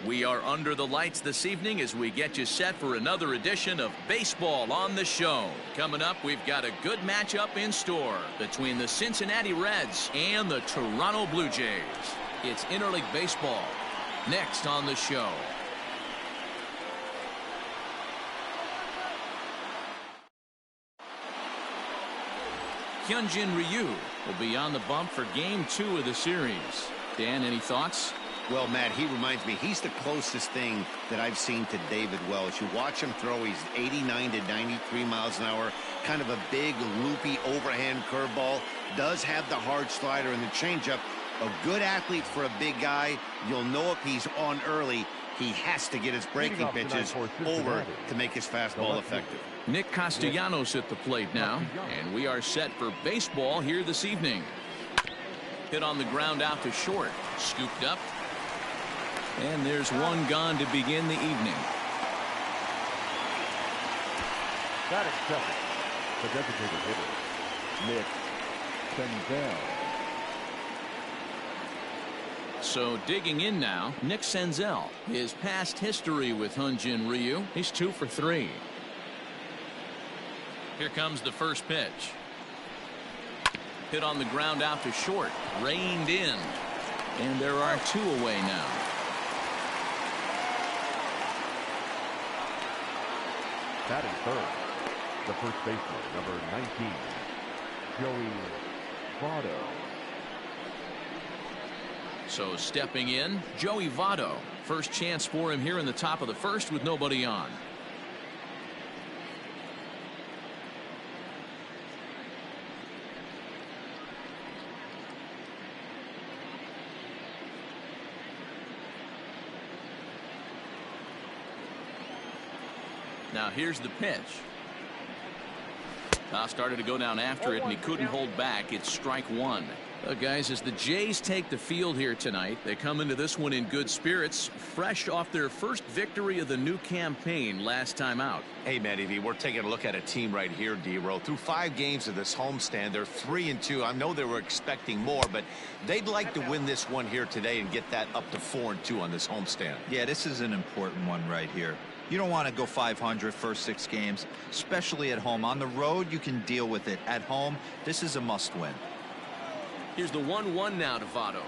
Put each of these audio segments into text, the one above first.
We are under the lights this evening as we get you set for another edition of Baseball on the Show. Coming up, we've got a good matchup in store between the Cincinnati Reds and the Toronto Blue Jays. It's interleague baseball next on the show. Hyunjin Ryu will be on the bump for Game 2 of the series. Dan, any thoughts? Well, Matt, he reminds me, he's the closest thing that I've seen to David Wells. You watch him throw, he's 89 to 93 miles an hour, kind of a big, loopy, overhand curveball, does have the hard slider and the changeup. A good athlete for a big guy. You'll know if he's on early, he has to get his breaking pitches over to make his fastball effective. Nick Castellanos at the plate now, and we are set for baseball here this evening. Hit on the ground out to short, scooped up. And there's one gone to begin the evening. That is second. The designated hitter, Nick Senzel. So digging in now, Nick Senzel. His past history with Hyunjin Ryu. He's 2 for 3. Here comes the first pitch. Hit on the ground out to short, reined in. And there are 2 away now. Batting third, the first baseman, number 19, Joey Votto. So stepping in, Joey Votto. First chance for him here in the top of the first with nobody on. Now here's the pitch. Started to go down after it, and he couldn't hold back. It's strike 1. Guys, as the Jays take the field here tonight, they come into this one in good spirits, fresh off their first victory of the new campaign last time out. Hey, Matty V, we're taking a look at a team right here, D-Row. Through 5 games of this homestand, they're 3-2. I know they were expecting more, but they'd like to win this one here today and get that up to 4-2 on this homestand. Yeah, this is an important one right here. You don't want to go 500 first 6 games, especially at home. On the road, you can deal with it. At home, this is a must-win. Here's the 1-1 now to Votto.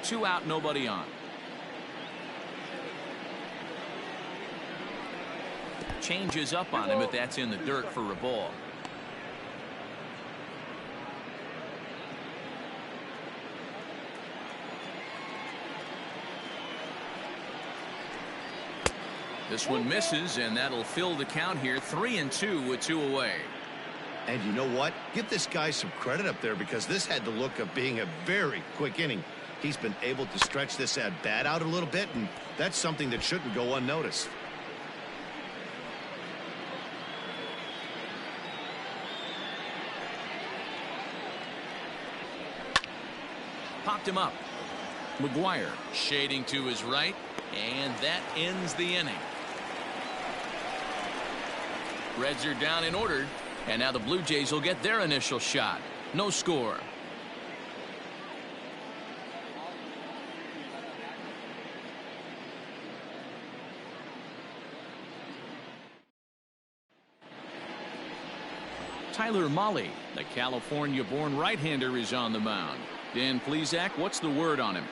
Two out, nobody on. Changes up on him, but that's in the dirt for a ball. This one misses, and that'll fill the count here. 3-2 with 2 away. And you know what? Give this guy some credit up there, because this had the look of being a very quick inning. He's been able to stretch this at bat out a little bit, and that's something that shouldn't go unnoticed. Popped him up. McGuire shading to his right, and that ends the inning. Reds are down and ordered, and now the Blue Jays will get their initial shot. No score. Tyler Mahle, the California-born right-hander, is on the mound. Dan Plesac, what's the word on him?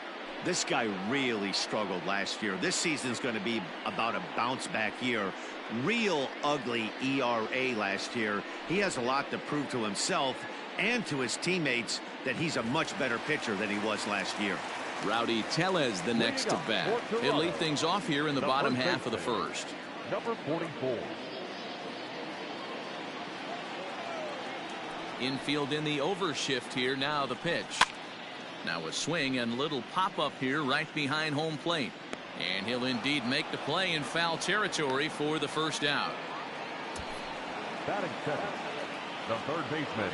This guy really struggled last year. This season's going to be about a bounce-back year. Real ugly ERA last year. He has a lot to prove to himself and to his teammates that he's a much better pitcher than he was last year. Rowdy Tellez the next to bat. He'll lead things off here in the bottom half of the first. Number 44. Infield in the overshift here. Now the pitch. Now a swing and little pop-up here right behind home plate. And he'll indeed make the play in foul territory for the first out. Batting second, the third baseman,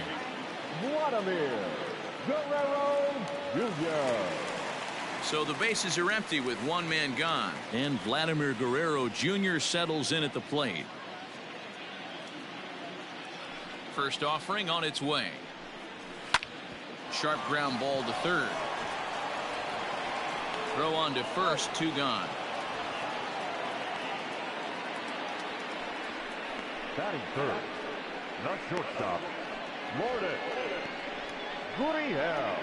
Vladimir Guerrero Jr. So the bases are empty with one man gone. And Vladimir Guerrero Jr. settles in at the plate. First offering on its way. Sharp ground ball to third. Throw on to first, 2 gone. Batting third, the shortstop, Lourdes Gurriel.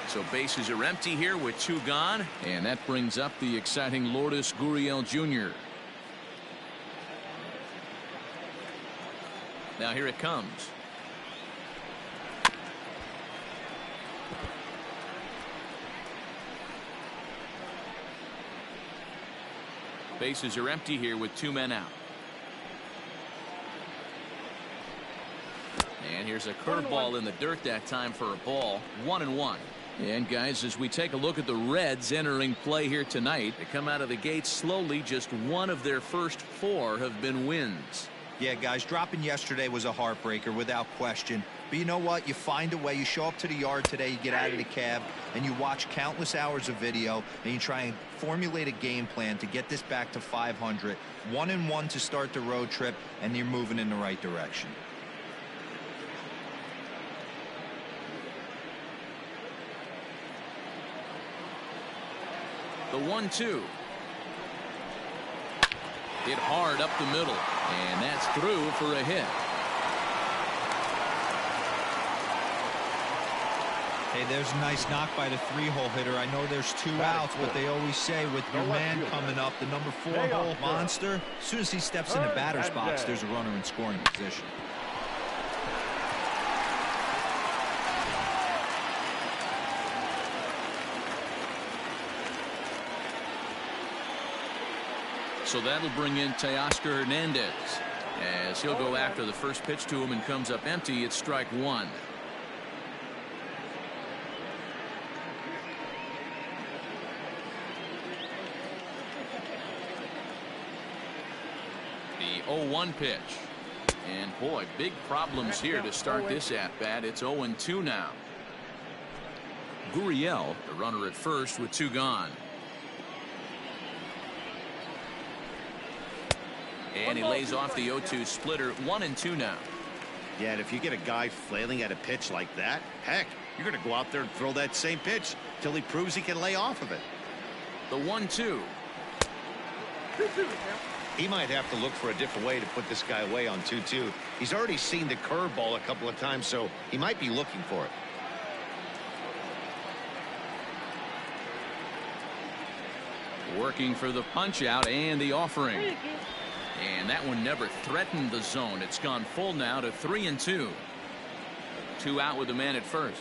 So bases are empty here with 2 gone, and that brings up the exciting Lourdes Gurriel Jr. Now here it comes. Bases are empty here with 2 men out. And here's a curveball in the dirt that time for a ball. 1-1. And guys, as we take a look at the Reds entering play here tonight, they come out of the gate slowly. Just one of their first 4 have been wins. Yeah, guys, dropping yesterday was a heartbreaker without question. But you know what? You find a way. You show up to the yard today, you get out of the cab, and you watch countless hours of video, and you try and formulate a game plan to get this back to 500. 1-1 to start the road trip, and you're moving in the right direction. The 1-2. Hit hard up the middle, and that's through for a hit. Hey, there's a nice knock by the 3-hole hitter. I know there's 2 outs, but they always say with your man coming up, the number 4-hole monster, as soon as he steps in the batter's box, there's a runner in scoring position. So that'll bring in Teoscar Hernandez as he'll go after the first pitch to him and comes up empty. It's strike 1. The 0-1 pitch. And boy, big problems here to start this at bat. It's 0-2 now. Gurriel, the runner at first with 2 gone. And he lays off the 0-2 splitter. 1-2 now. Yeah, and if you get a guy flailing at a pitch like that, heck, you're going to go out there and throw that same pitch till he proves he can lay off of it. The 1-2. He might have to look for a different way to put this guy away on 2-2. He's already seen the curveball a couple of times, so he might be looking for it. Working for the punch out and the offering. And that one never threatened the zone. It's gone full now to 3-2. 2 out with the man at first.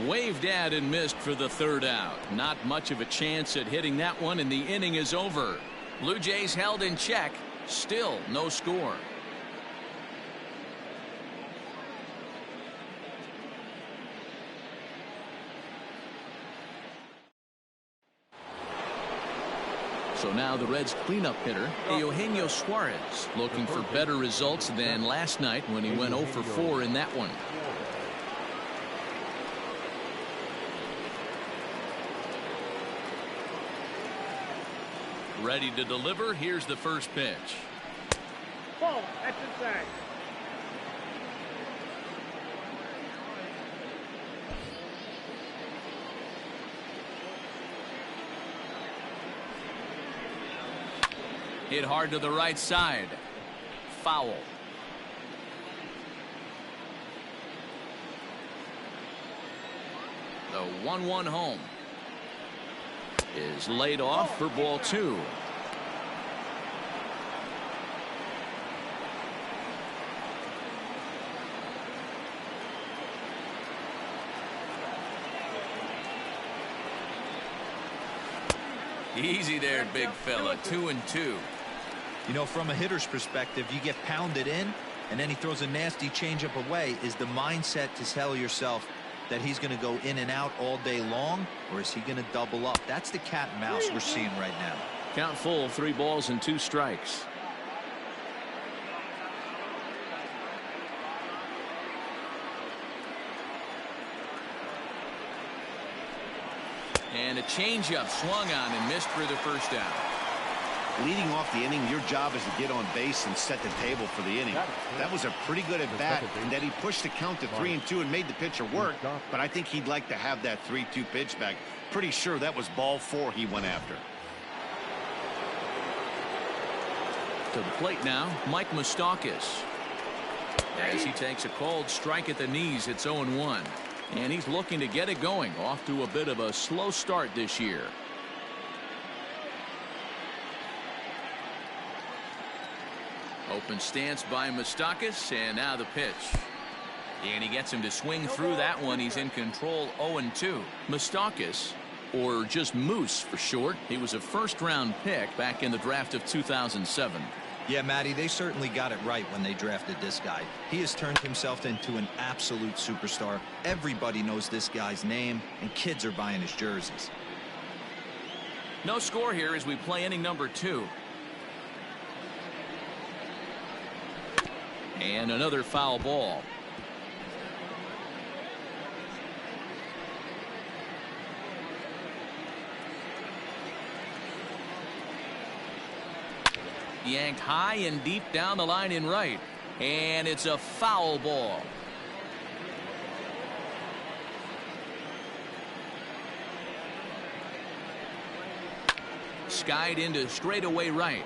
Waved at and missed for the 3rd out. Not much of a chance at hitting that one, and the inning is over. Blue Jays held in check. Still no score. So now the Reds cleanup hitter, Eugenio Suarez, looking for better results than last night when he went 0 for 4 in that one. Ready to deliver. Here's the first pitch. Ball, that's inside. Hit hard to the right side. Foul. The 1-1 home is laid off for ball 2. Easy there, big fella. 2-2. You know, from a hitter's perspective, you get pounded in, and then he throws a nasty changeup away. Is the mindset to tell yourself that he's going to go in and out all day long, or is he going to double up? That's the cat and mouse we're seeing right now. Count full, 3 balls and 2 strikes. And a changeup swung on and missed for the first down. Leading off the inning, your job is to get on base and set the table for the inning. That was a pretty good at bat, and that he pushed the count to 3-2 and made the pitcher work. But I think he'd like to have that 3-2 pitch back. Pretty sure that was ball 4 he went after. To the plate now, Mike Moustakas. As he takes a cold strike at the knees, it's 0-1. And he's looking to get it going, off to a bit of a slow start this year. Open stance by Moustakas, and now the pitch. And he gets him to swing through that one. He's in control, 0-2. Moustakas, or just Moose for short, he was a first-round pick back in the draft of 2007. Yeah, Matty, they certainly got it right when they drafted this guy. He has turned himself into an absolute superstar. Everybody knows this guy's name, and kids are buying his jerseys. No score here as we play inning number 2. And another foul ball. Yanked high and deep down the line in right. And it's a foul ball. Skied into straightaway right.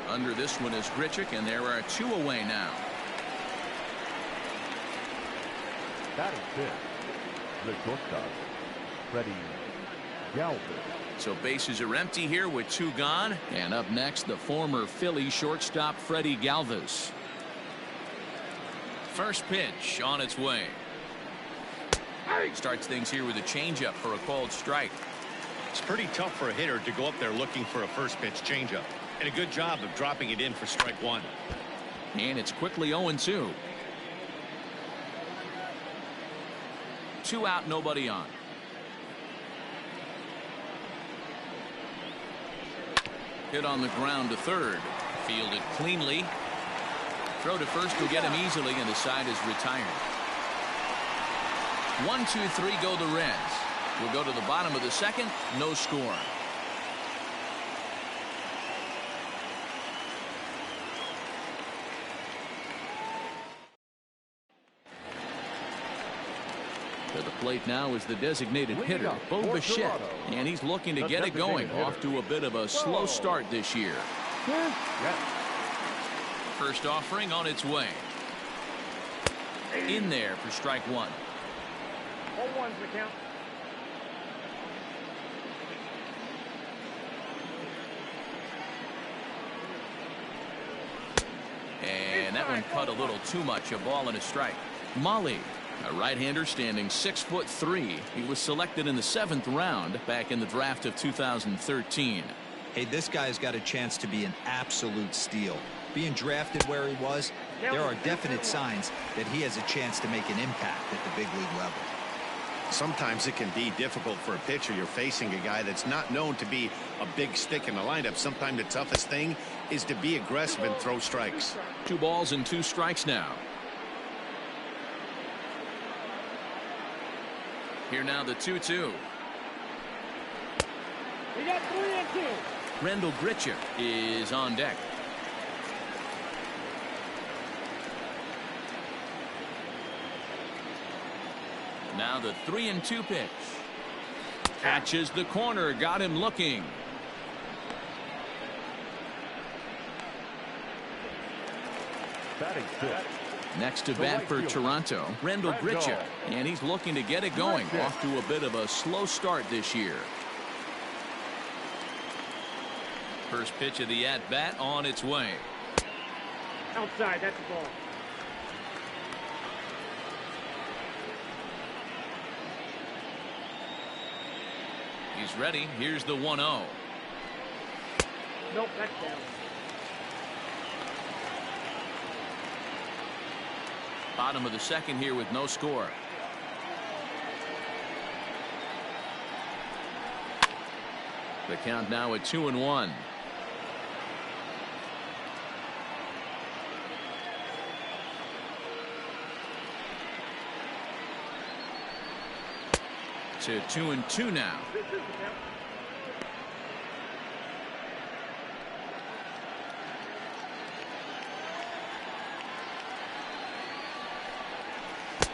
Under this one is Grichuk, and there are 2 away now. Batting fifth, the shortstop, Freddie Galvis. So bases are empty here with 2 gone. And up next, the former Philly shortstop Freddie Galvis. First pitch on its way. Starts things here with a changeup for a called strike. It's pretty tough for a hitter to go up there looking for a first pitch changeup. And a good job of dropping it in for strike 1. And it's quickly 0-2. 2 out, nobody on. Hit on the ground to third. Fielded cleanly. Throw to first will get him easily, and the side is retired. 1-2-3 go the Reds. We'll go to the bottom of the second. No score. To the plate now is the designated hitter, Bo Bichette, and he's looking to get it going, off to a bit of a slow start this year. First offering on its way. In there for strike 1. 0-1's the count. And that one cut a little too much. A ball and a strike. Molly, a right-hander standing 6'3". He was selected in the 7th round back in the draft of 2013. Hey, this guy's got a chance to be an absolute steal. Being drafted where he was, there are definite signs that he has a chance to make an impact at the big league level. Sometimes it can be difficult for a pitcher. You're facing a guy that's not known to be a big stick in the lineup. Sometimes the toughest thing is to be aggressive and throw strikes. 2 balls and 2 strikes now. Here now the 2-2. We got 3-2. Rendell Grichuk is on deck. Now the 3-2 pitch. Catches the corner, got him looking. Batting fifth. Next to bat for Toronto, Rendell Grichuk, and he's looking to get it going, off to a bit of a slow start this year. First pitch of the at-bat on its way. Outside, that's the ball. He's ready. Here's the 1-0. Nope, that's down. Bottom of the second here with no score. The count now at 2-1. to 2-2 now.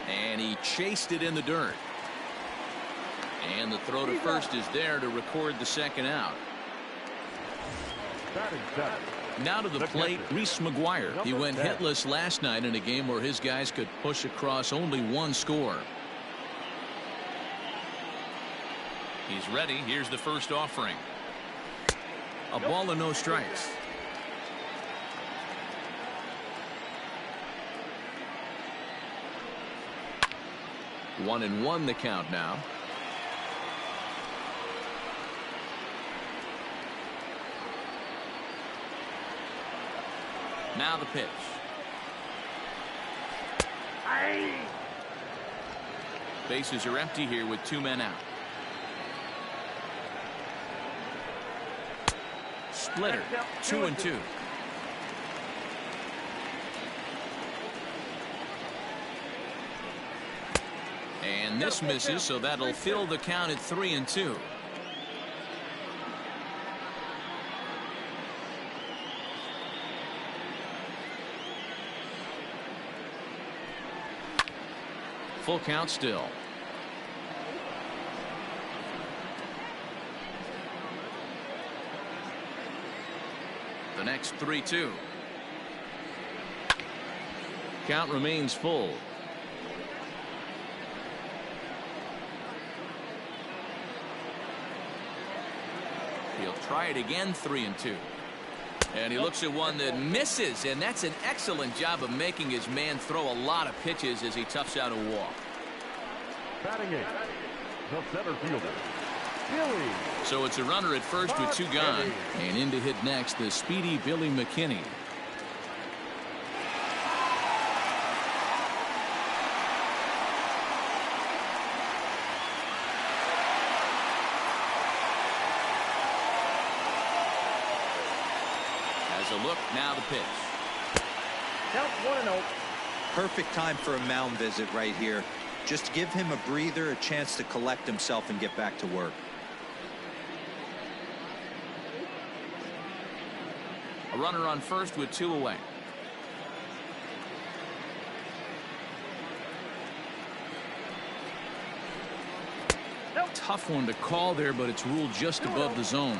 And he chased it in the dirt. And the throw to first is there to record the second out. Now to the plate, Reese McGuire. He went hitless last night in a game where his guys could push across only one score. He's ready. Here's the first offering. A ball and no strikes. One and one the count now. Now the pitch. Bases are empty here with 2 men out. Splitter, 2-2. And this misses, so that'll fill the count at 3-2. Full count still. The next 3-2. Count remains full. He'll try it again, 3-2. And he looks at one that misses, and that's an excellent job of making his man throw a lot of pitches as he toughs out a walk. Batting in, the center fielder, Billy. So it's a runner at first with 2 gone, and in to hit next, the speedy Billy McKinney. A look, now the pitch. Count 1-0. Perfect time for a mound visit right here. Just give him a breather, a chance to collect himself and get back to work. A runner on first with 2 away. Tough one to call there, but it's ruled just above the zone.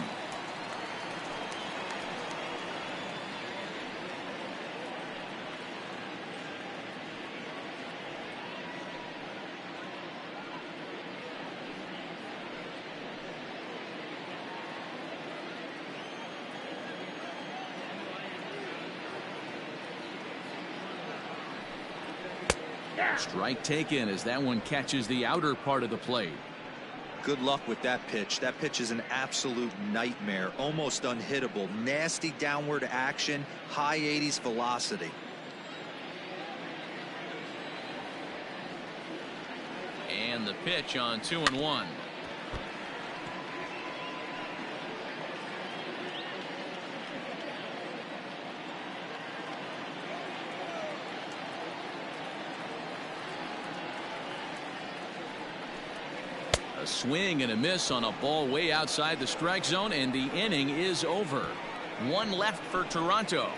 Strike taken as that one catches the outer part of the plate. Good luck with that pitch. That pitch is an absolute nightmare, almost unhittable. Nasty downward action, high 80s velocity. And the pitch on 2-1. A swing and a miss on a ball way outside the strike zone, and the inning is over. 1 left for Toronto.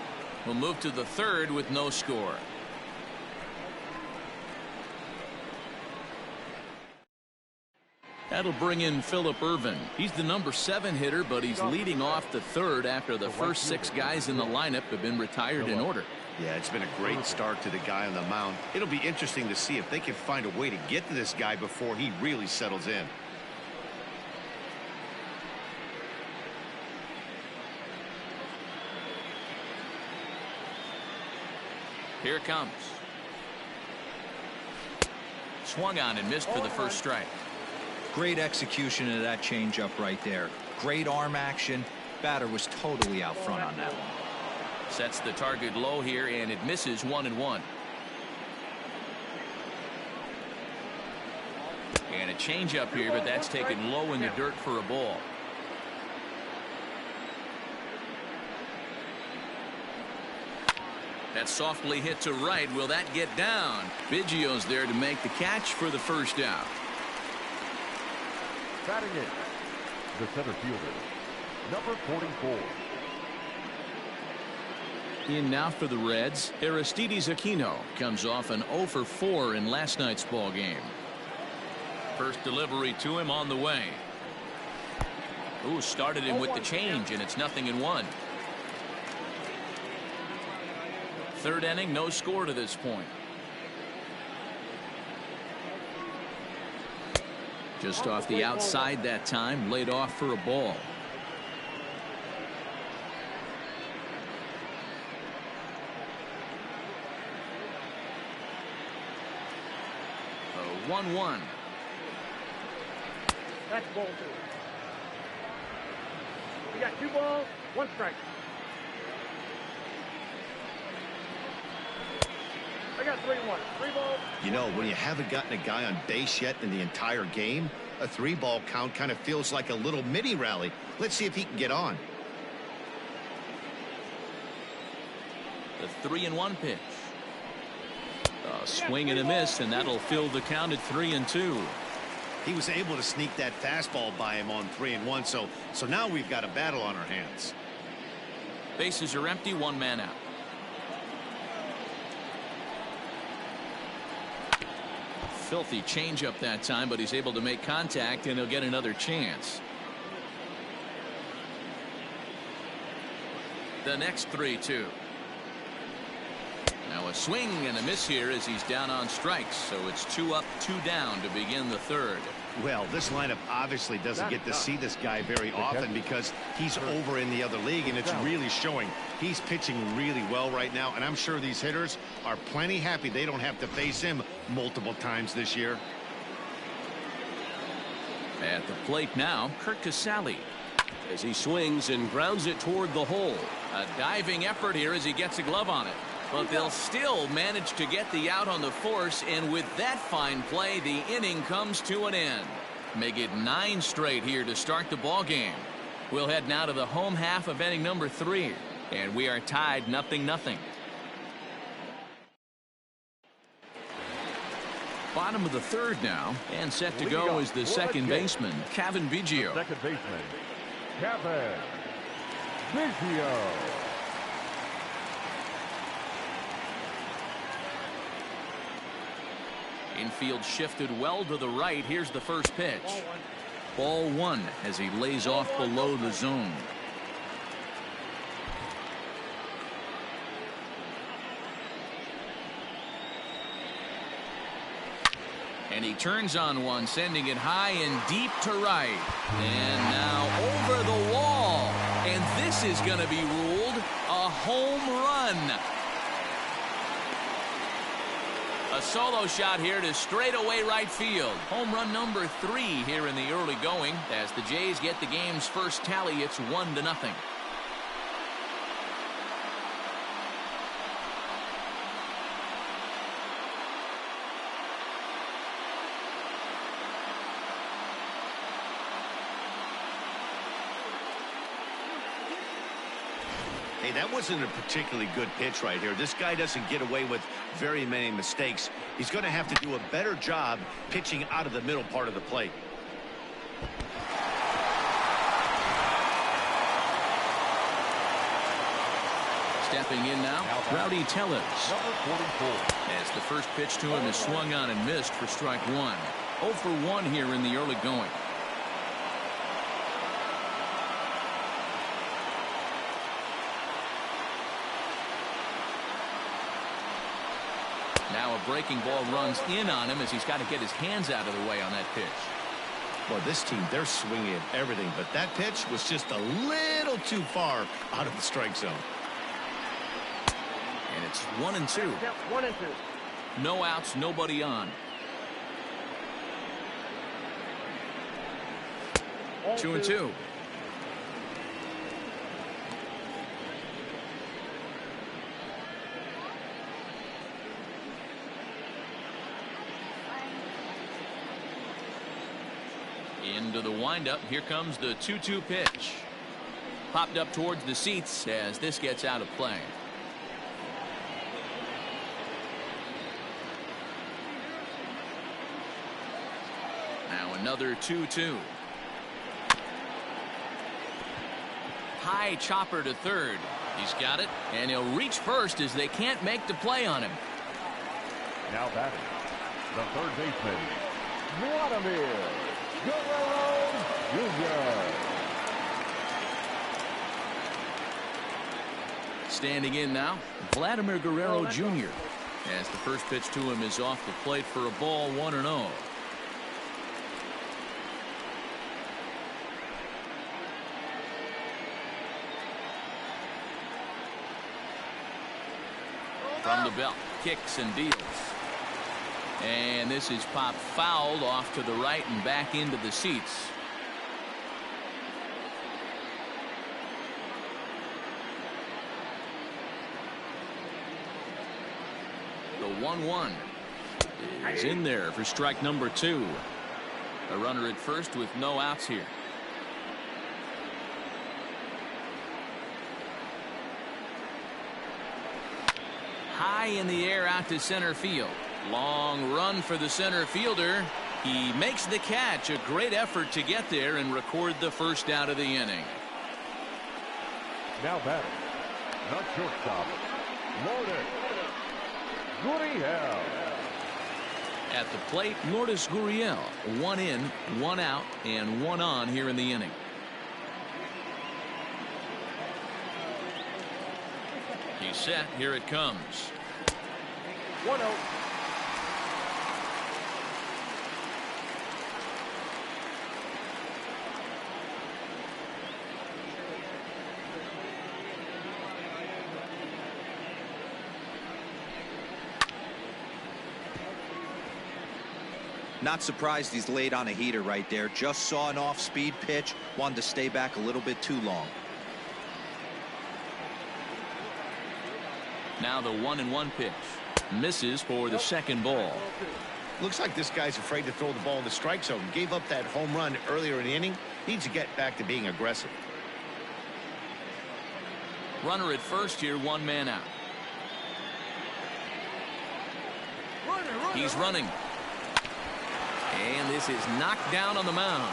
We'll move to the 3rd with no score. That'll bring in Phillip Ervin. He's the number 7 hitter, but he's leading off the 3rd after the first 6 guys in the lineup have been retired in order. Yeah, it's been a great start to the guy on the mound. It'll be interesting to see if they can find a way to get to this guy before he really settles in. Here it comes. Swung on and missed for the first strike. Great execution of that changeup right there. Great arm action. Batter was totally out front on that one. Sets the target low here, and it misses 1-1. And a changeup here, but that's taken low in the dirt for a ball. That's softly hit to right. Will that get down? Biggio's there to make the catch for the first out. Batting in, the center fielder, number 44. In now for the Reds, Aristides Aquino comes off an 0 for 4 in last night's ball game. First delivery to him on the way. Ooh, started him with the change, and it's 0-1. Third inning, no score to this point. Just off the outside that time, laid off for a ball. A 1-1. That's ball 2. We got 2 balls, 1 strike. I got 3-1. 3 balls. You know, when you haven't gotten a guy on base yet in the entire game, a 3-ball count kind of feels like a little mini rally. Let's see if he can get on. The 3-1 pitch. A swing and a miss, and that'll fill the count at 3-2. He was able to sneak that fastball by him on 3-1, so now we've got a battle on our hands. Bases are empty, 1 man out. Filthy changeup that time, but he's able to make contact, and he'll get another chance. The next 3-2. Now a swing and a miss here as he's down on strikes, so it's 2 up, 2 down to begin the third. Well, this lineup obviously doesn't get to see this guy very often because he's over in the other league, and it's really showing. He's pitching really well right now, and I'm sure these hitters are plenty happy they don't have to face him multiple times this year. At the plate now, Kurt Casale. As he swings and grounds it toward the hole. A diving effort here as he gets a glove on it. But they'll still manage to get the out on the force, and with that fine play, the inning comes to an end. Make it 9 straight here to start the ball game. We'll head now to the home half of inning number 3, and we are tied 0-0. Bottom of the third now, and set to go is the second baseman, Cavan Biggio. Second baseman, Cavan Biggio. Infield shifted well to the right. Here's the first pitch. Ball 1 as he lays off below the zone. And he turns on one, sending it high and deep to right. And now over the wall. And this is going to be ruled a home run. A solo shot here to straightaway right field. Home run number 3 here in the early going. As the Jays get the game's first tally, it's 1-0. Hey, that wasn't a particularly good pitch right here. This guy doesn't get away with very many mistakes. He's going to have to do a better job pitching out of the middle part of the plate. Stepping in now, Rowdy Tellez. Number 44. As the first pitch to him is swung on and missed for strike 1. 0 for 1 here in the early going. Now a breaking ball runs in on him as he's got to get his hands out of the way on that pitch. Well, this team, they're swinging at everything, but that pitch was just a little too far out of the strike zone. And it's 1-2. 1-2. No outs, nobody on. 2-2. Into the windup. Here comes the 2-2 pitch. Popped up towards the seats as this gets out of play. Now another 2-2. high chopper to third. He's got it, and he'll reach first as they can't make the play on him. Now batting, the third baseman, Vladimir Guerrero Jr. Standing in now, Vladimir Guerrero Jr. as the first pitch to him is off the plate for a ball, 1-0. From the belt, kicks and deals. And this is popped fouled off to the right and back into the seats. The 1-1 is in there for strike number 2. A runner at first with no outs here. High in the air out to center field. Long run for the center fielder. He makes the catch. A great effort to get there and record the first out of the inning. Now batting, the shortstop, Lourdes Gurriel. At the plate, Lourdes Gurriel. 1 in, 1 out, and 1 on here in the inning. He's set. Here it comes. 1-0. Not surprised he's laid on a heater right there. Just saw an off-speed pitch. Wanted to stay back a little bit too long. Now the 1-1 pitch. Misses for the second ball. Looks like this guy's afraid to throw the ball in the strike zone. Gave up that home run earlier in the inning. Needs to get back to being aggressive. Runner at first here, 1 man out. He's running. And this is knocked down on the mound.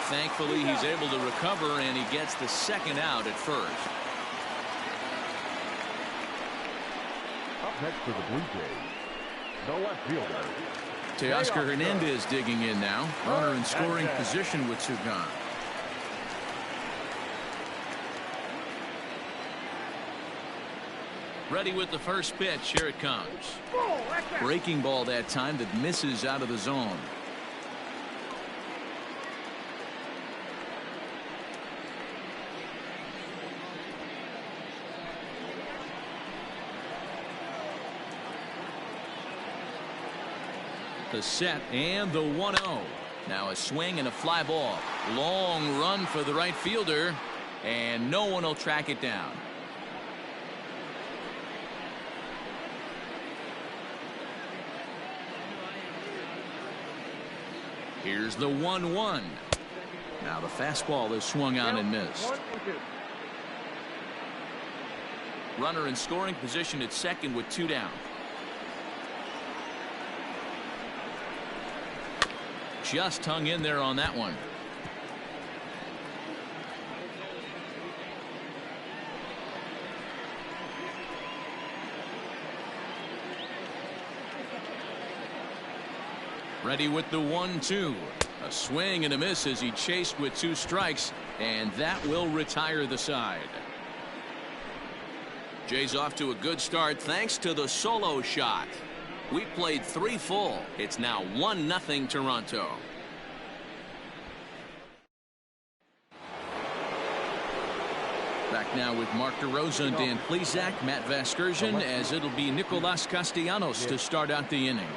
Thankfully, he's able to recover, and he gets the second out at first. Up next for the Blue Jays, the left fielder, Teoscar Hernandez digging in now. Runner in scoring position with 2 gone. Ready with the first pitch. Here it comes. Breaking ball that time that misses out of the zone. The set and the 1-0. Now a swing and a fly ball. Long run for the right fielder, and no one will track it down. Here's the 1-1. Now the fastball is swung on and missed. Runner in scoring position at second with 2 down. Just hung in there on that one. Ready with the 1-2. A swing and a miss as he chased with 2 strikes, and that will retire the side. Jays off to a good start thanks to the solo shot. We played 3 full. It's now 1-0 Toronto. Back now with Mark DeRosa, Dan Plesac, Matt Vasgersian, as it'll be Nicolas Castellanos to start out the inning.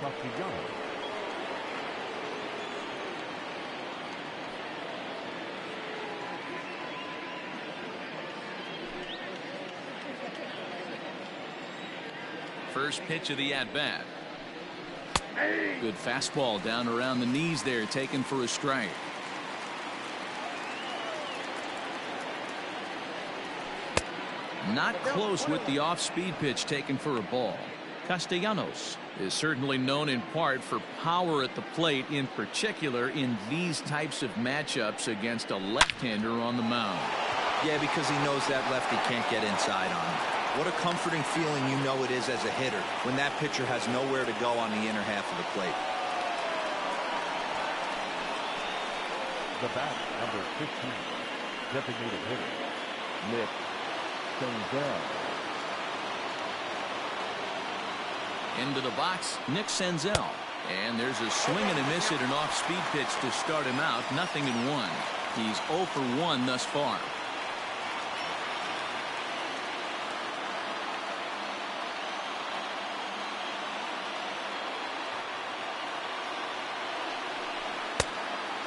First pitch of the at-bat. Good fastball down around the knees there, taken for a strike. Not close with the off-speed pitch taken for a ball. Castellanos is certainly known in part for power at the plate, in particular in these types of matchups against a left-hander on the mound. Yeah, because he knows that lefty can't get inside on him. What a comforting feeling you know it is as a hitter when that pitcher has nowhere to go on the inner half of the plate. The bat, number 15, designated hitter, Nick Senzel. Into the box, Nick Senzel. And there's a swing and a miss at an off-speed pitch to start him out. 0-1. He's 0 for 1 thus far.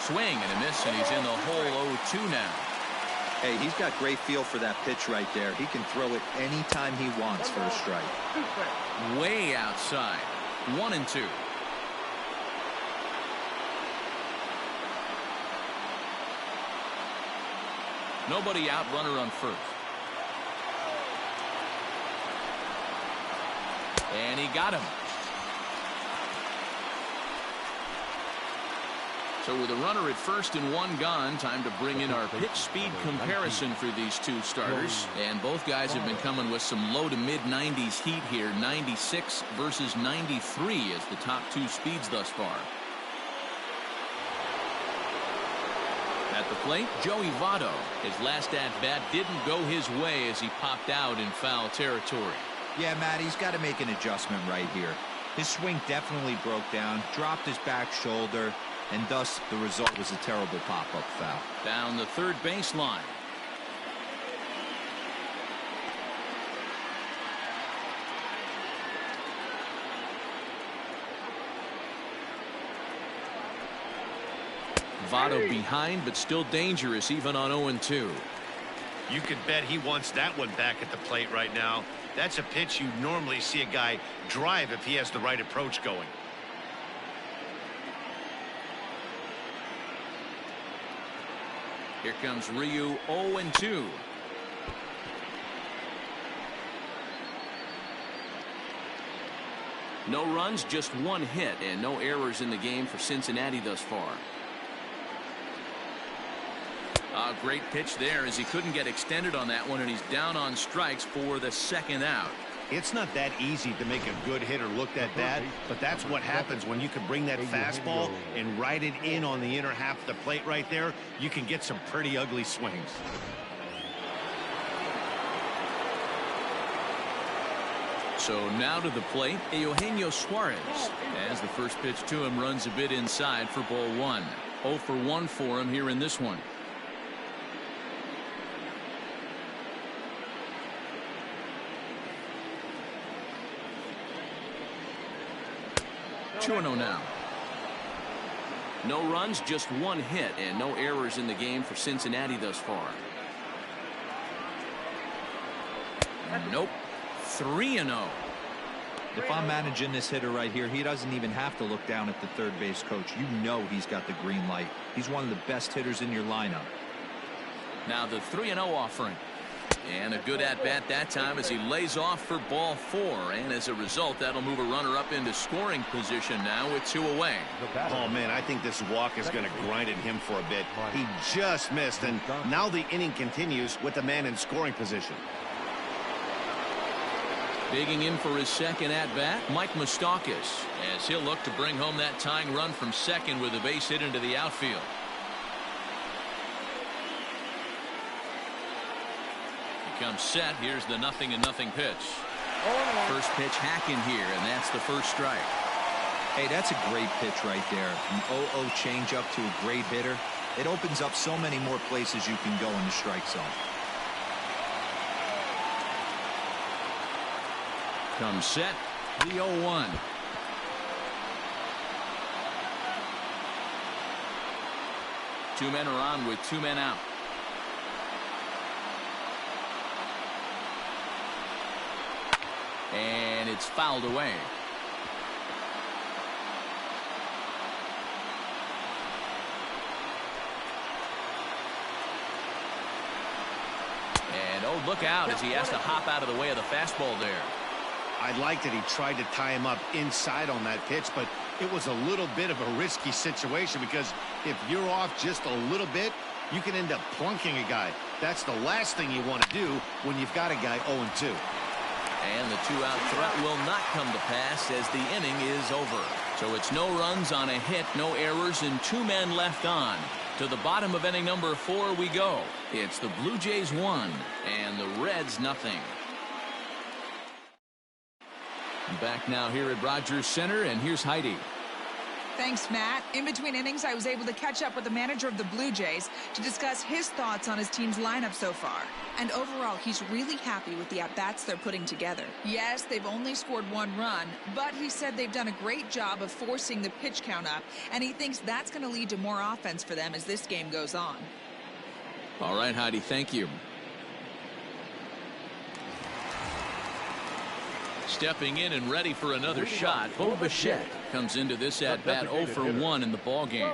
Swing and a miss, and he's in the hole 0-2 now. Hey, he's got great feel for that pitch right there. He can throw it anytime he wants for a strike. Way outside. 1-2. Nobody out, runner on first. And he got him. So with a runner at first and 1 gone, time to bring in our pitch speed comparison for these two starters. And both guys have been coming with some low to mid 90s heat here. 96 versus 93 as the top 2 speeds thus far. At the plate, Joey Votto. His last at-bat didn't go his way as he popped out in foul territory. Yeah, Matt, he's got to make an adjustment right here. His swing definitely broke down, dropped his back shoulder, and thus the result was a terrible pop-up foul. Down the third baseline. Votto behind, but still dangerous even on 0-2. You could bet he wants that one back at the plate right now. That's a pitch you normally see a guy drive if he has the right approach going. Here comes Ryu, 0-2. No runs, just 1 hit, and no errors in the game for Cincinnati thus far. A great pitch there as he couldn't get extended on that one, and he's down on strikes for the 2nd out. It's not that easy to make a good hitter look that bad, but that's what happens when you can bring that fastball and ride it in on the inner half of the plate right there. You can get some pretty ugly swings. So now to the plate, Eugenio Suarez. As the first pitch to him runs a bit inside for ball 1. 0 for 1 for him here in this one. Two 2-0 now. No runs, just 1 hit, and no errors in the game for Cincinnati thus far. Nope. 3-0. If I'm managing this hitter right here, he doesn't even have to look down at the third base coach. You know he's got the green light. He's one of the best hitters in your lineup. Now the 3-0 offering. And a good at-bat that time as he lays off for ball 4. And as a result, that'll move a runner up into scoring position now with 2 away. Oh, man, I think this walk is going to grind at him for a bit. He just missed, and now the inning continues with the man in scoring position. Digging in for his 2nd at-bat, Mike Moustakas, as he'll look to bring home that tying run from second with a base hit into the outfield. Comes set. Here's the 0-0 pitch. First pitch hacking here, and that's the first strike. Hey, that's a great pitch right there. An 0-0 changeup to a great hitter. It opens up so many more places you can go in the strike zone. Comes set. The 0-1. Two men are on with 2 men out. And it's fouled away. And oh, look out as he has to hop out of the way of the fastball there. I like that he tried to tie him up inside on that pitch, but it was a little bit of a risky situation because if you're off just a little bit, You can end up plunking a guy. That's the last thing you want to do when you've got a guy 0-2. And the two-out threat will not come to pass as the inning is over. So it's no runs on a hit, no errors, and 2 men left on. To the bottom of inning number 4 we go. It's the Blue Jays 1 and the Reds nothing. Back now here at Rogers Center, and here's Heidi. Thanks, Matt. In between innings, I was able to catch up with the manager of the Blue Jays to discuss his thoughts on his team's lineup so far. And overall, he's really happy with the at-bats they're putting together. Yes, they've only scored 1 run, but he said they've done a great job of forcing the pitch count up, and he thinks that's going to lead to more offense for them as this game goes on. All right, Heidi, thank you. Stepping in and ready for another shot, Bo Bichette comes into this at-bat 0 for 1 in the ballgame.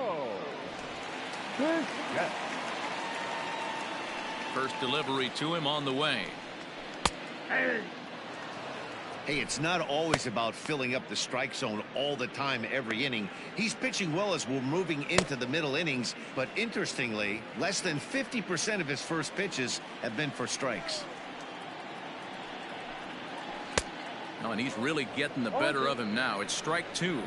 First delivery to him on the way. Hey, it's not always about filling up the strike zone all the time every inning. He's pitching well as we're moving into the middle innings, but interestingly, less than 50% of his first pitches have been for strikes. Oh, and he's really getting the better of him now. It's strike 2.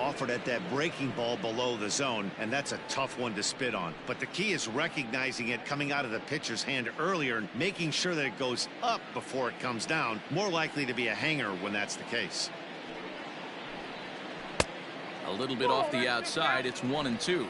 Offered at that breaking ball below the zone, and that's a tough one to spit on. But the key is recognizing it coming out of the pitcher's hand earlier and making sure that it goes up before it comes down. More likely to be a hanger when that's the case. A little bit off the outside. It's 1-2.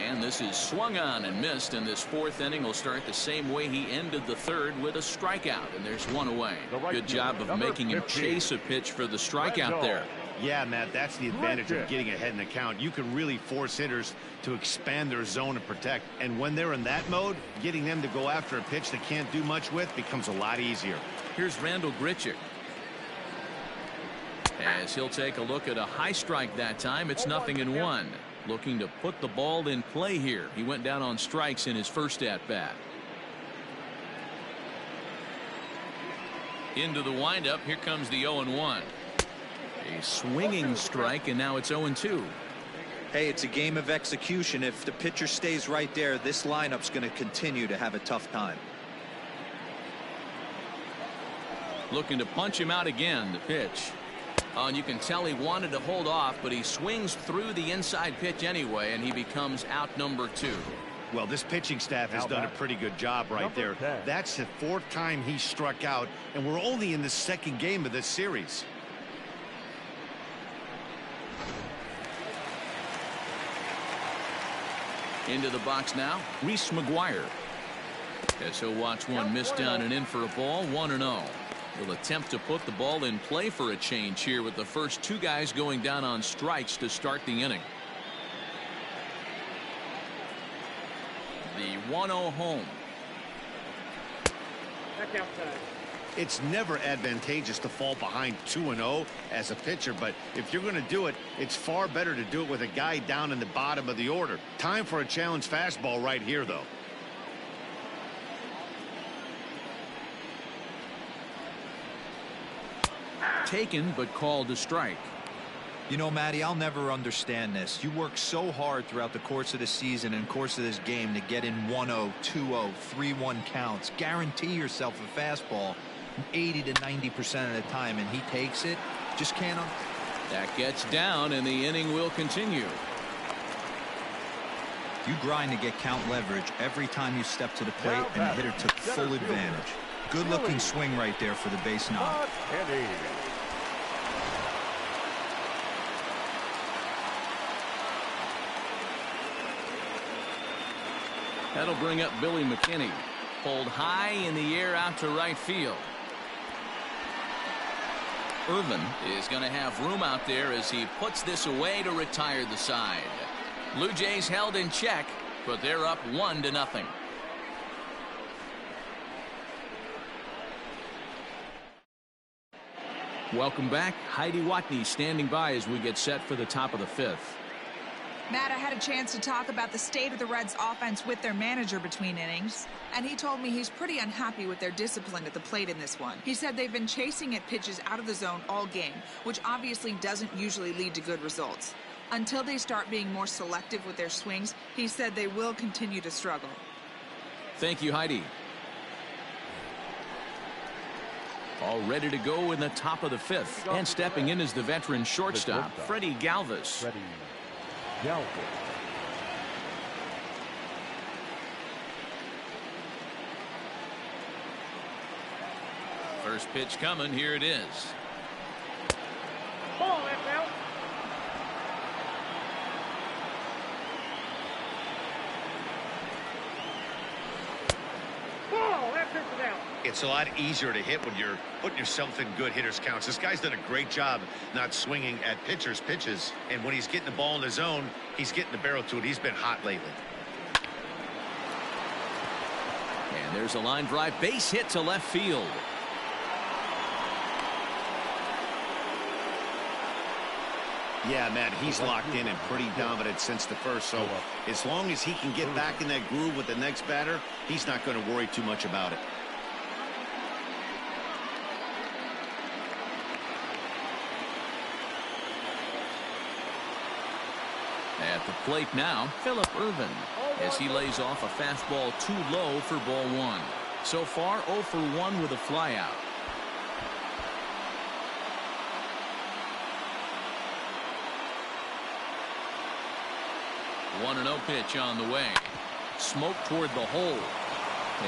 And this is swung on and missed, and this 4th inning will start the same way he ended the 3rd with a strikeout, and there's 1 away. Good job of making him chase a pitch for the strikeout there. Yeah, Matt, that's the advantage of getting ahead in the count. You can really force hitters to expand their zone and protect, and when they're in that mode, getting them to go after a pitch they can't do much with becomes a lot easier. Here's Randall Grichuk. As he'll take a look at a high strike that time. It's 0-1. Looking to put the ball in play here. He went down on strikes in his first at-bat. Into the windup. Here comes the 0-1. A swinging strike, and now it's 0-2. Hey, it's a game of execution. If the pitcher stays right there, this lineup's going to continue to have a tough time. Looking to punch him out again. The pitch. Oh, and you can tell he wanted to hold off, but he swings through the inside pitch anyway, and he becomes out number 2. Well, this pitching staff has done a pretty good job right there. That's the 4th time he struck out, and we're only in the 2nd game of this series. Into the box now, Reese McGuire. As he'll watch one miss down and in for a ball. 1-0. Will attempt to put the ball in play for a change here with the first 2 guys going down on strikes to start the inning. The 1-0 home. It's never advantageous to fall behind 2-0 as a pitcher, but if you're going to do it, it's far better to do it with a guy down in the bottom of the order. Time for a challenge fastball right here, though. Taken, but called a strike. You know, Matty, I'll never understand this. You work so hard throughout the course of the season and course of this game to get in 1-0, 2-0, 3-1 counts. Guarantee yourself a fastball 80 to 90% of the time, and he takes it. Just can't. That gets down, and the inning will continue. You grind to get count leverage every time you step to the plate, and the hitter took full advantage. Good-looking swing right there for the base knock. That'll bring up Billy McKinney. Pulled high in the air out to right field. Irvin is going to have room out there as he puts this away to retire the side. Blue Jays held in check, but they're up 1-0. Welcome back. Heidi Watney standing by as we get set for the top of the 5th. Matt, I had a chance to talk about the state of the Reds' offense with their manager between innings, and he told me he's pretty unhappy with their discipline at the plate in this one. He said they've been chasing at pitches out of the zone all game, which obviously doesn't usually lead to good results. Until they start being more selective with their swings, he said they will continue to struggle. Thank you, Heidi. All ready to go in the top of the fifth. And stepping in is the veteran shortstop, Freddie Galvis. Freddie Galvis. First pitch coming. Here it is. Ball left out. Ball, that pitch is out. It's a lot easier to hit when you're putting yourself in good hitters' counts. This guy's done a great job not swinging at pitchers' pitches. And when he's getting the ball in the zone, he's getting the barrel to it. He's been hot lately. And there's a line drive base hit to left field. Yeah, Matt, he's locked in and pretty dominant since the first. So as long as he can get back in that groove with the next batter, he's not going to worry too much about it. At the plate now, Phillip Ervin, as he lays off a fastball too low for ball one. So far, 0 for 1 with a flyout. One 1-0 pitch on the way. Smoke toward the hole.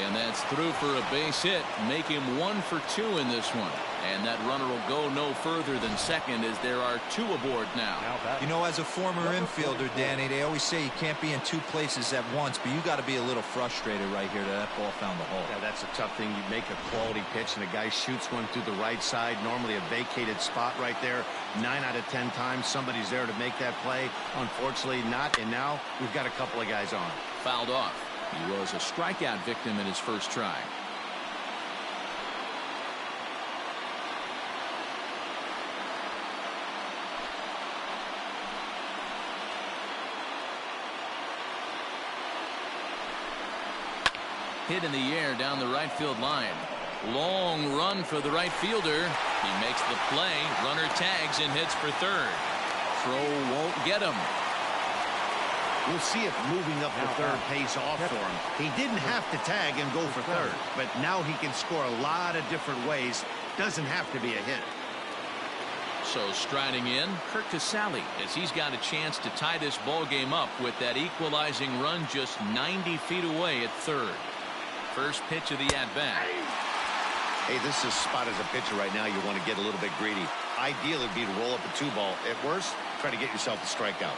And that's through for a base hit. Make him 1 for 2 in this one. And that runner will go no further than second as there are 2 aboard now. You know, as a former infielder, Danny, they always say you can't be in 2 places at once, but you got to be a little frustrated right here that ball found the hole. Yeah, that's a tough thing. You make a quality pitch and a guy shoots one through the right side, normally a vacated spot right there. 9 out of 10 times somebody's there to make that play. Unfortunately not, and now we've got a couple of guys on. Fouled off. He was a strikeout victim in his first try. Hit in the air down the right field line. Long run for the right fielder. He makes the play. Runner tags and hits for third. Throw won't get him. We'll see if moving up to third pays off for him. He didn't have to tag and go for third, but now he can score a lot of different ways. Doesn't have to be a hit. So striding in, Kurt Casale, as he's got a chance to tie this ball game up with that equalizing run just 90 feet away at third. First pitch of the at-bat. Hey, this is a spot as a pitcher right now. You want to get a little bit greedy. Ideally, it'd be to roll up a 2-ball. At worst, try to get yourself a strikeout.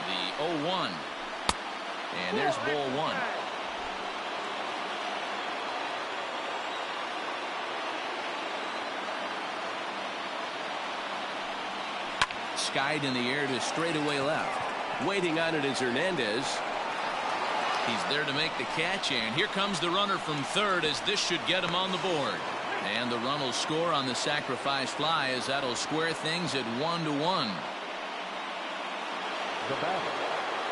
The 0-1. And there's ball 1. Skied in the air to straightaway left. Waiting on it is Hernandez. He's there to make the catch, and here comes the runner from third as this should get him on the board. And the run will score on the sacrifice fly as that'll square things at 1-1.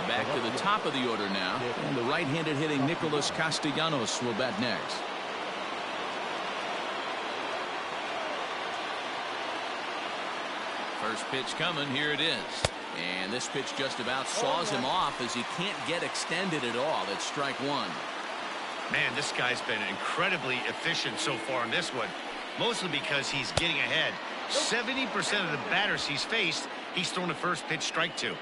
Back to the top of the order now, and the right-handed hitting Nicholas Castellanos will bat next. First pitch coming. Here it is. And this pitch just about saws him off as he can't get extended at all. It's strike 1. Man, this guy's been incredibly efficient so far in this one, mostly because he's getting ahead. 70% of the batters he's faced, he's thrown the first pitch, strike 2.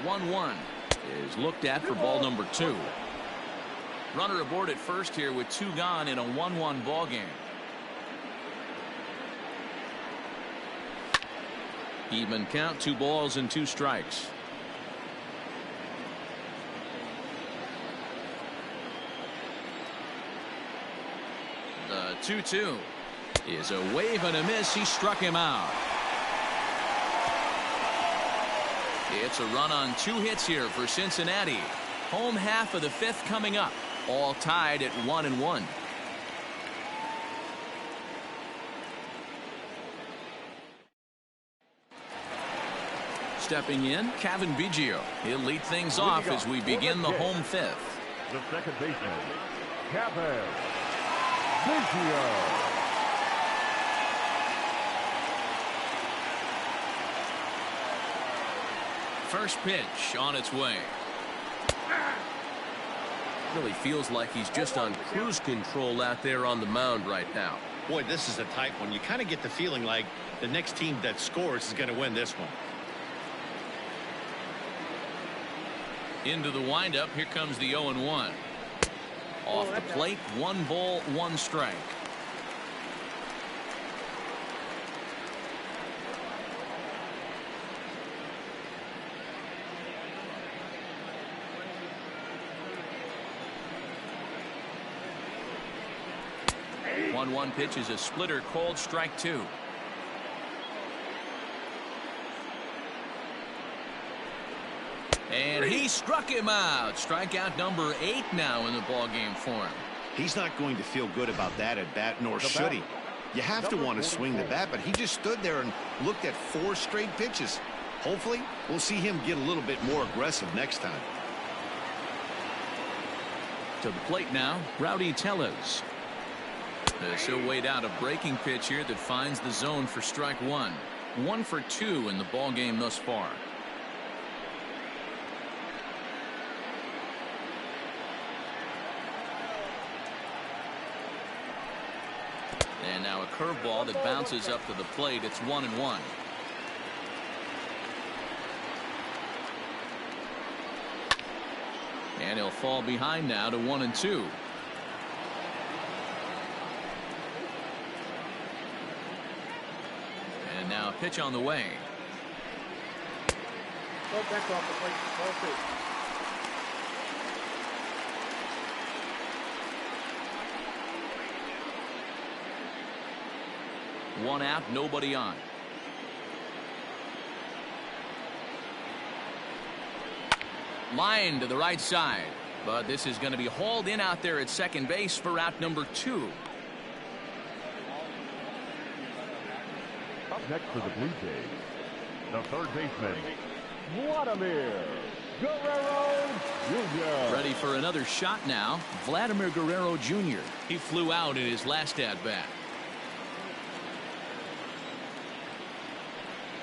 The 1-1 is looked at for ball number 2. Runner aboard at first here with 2 gone in a 1-1 ball game. Even count, 2 balls and 2 strikes. The 2-2 is a wave and a miss. He struck him out. It's a run on 2 hits here for Cincinnati. Home half of the 5th coming up. All tied at 1-1. stepping in, Kevin Biggio. He'll lead things off as we begin the home fifth. The second baseman, Kevin Biggio. First pitch on its way. Really feels like he's just on cruise control out there on the mound right now. Boy, this is a tight one. You kind of get the feeling like the next team that scores is going to win this one. Into the windup. Here comes the 0-1. Off the plate, 1 ball, 1 strike. One pitch is a splitter called strike 2. And he struck him out. Strikeout number 8 now in the ball game for him. He's not going to feel good about that at bat, nor should he. You have to want to swing the bat, but he just stood there and looked at 4 straight pitches. Hopefully, we'll see him get a little bit more aggressive next time. To the plate now, Rowdy Tellez. He'll wait out a breaking pitch here that finds the zone for strike 1. 1 for 2 in the ball game thus far. And now a curveball that bounces up to the plate. It's 1-1. And he'll fall behind now to 1-2. And now a pitch on the way. That's off the plate. Ball 2. 1 out, nobody on. Line to the right side, but this is going to be hauled in out there at second base for out number 2. Up next for the Blue Jays, the third baseman, Vladimir Guerrero Jr. Ready for another shot now, Vladimir Guerrero Jr. He flew out in his last at-bat.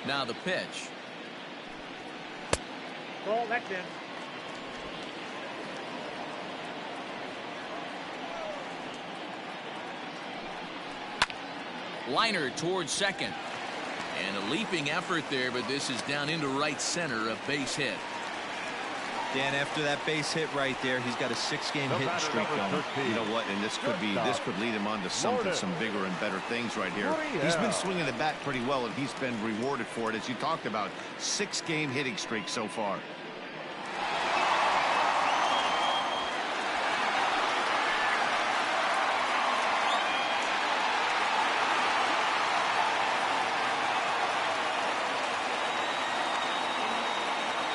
Now the pitch. Ball, that's in. Liner towards second. And a leaping effort there, but this is down into right center, a base hit. Dan, after that base hit right there, he's got a 6-game hitting streak going. You know what? And this could lead him on to some bigger and better things right here. He's been swinging the bat pretty well, and he's been rewarded for it, as you talked about. 6-game hitting streak so far.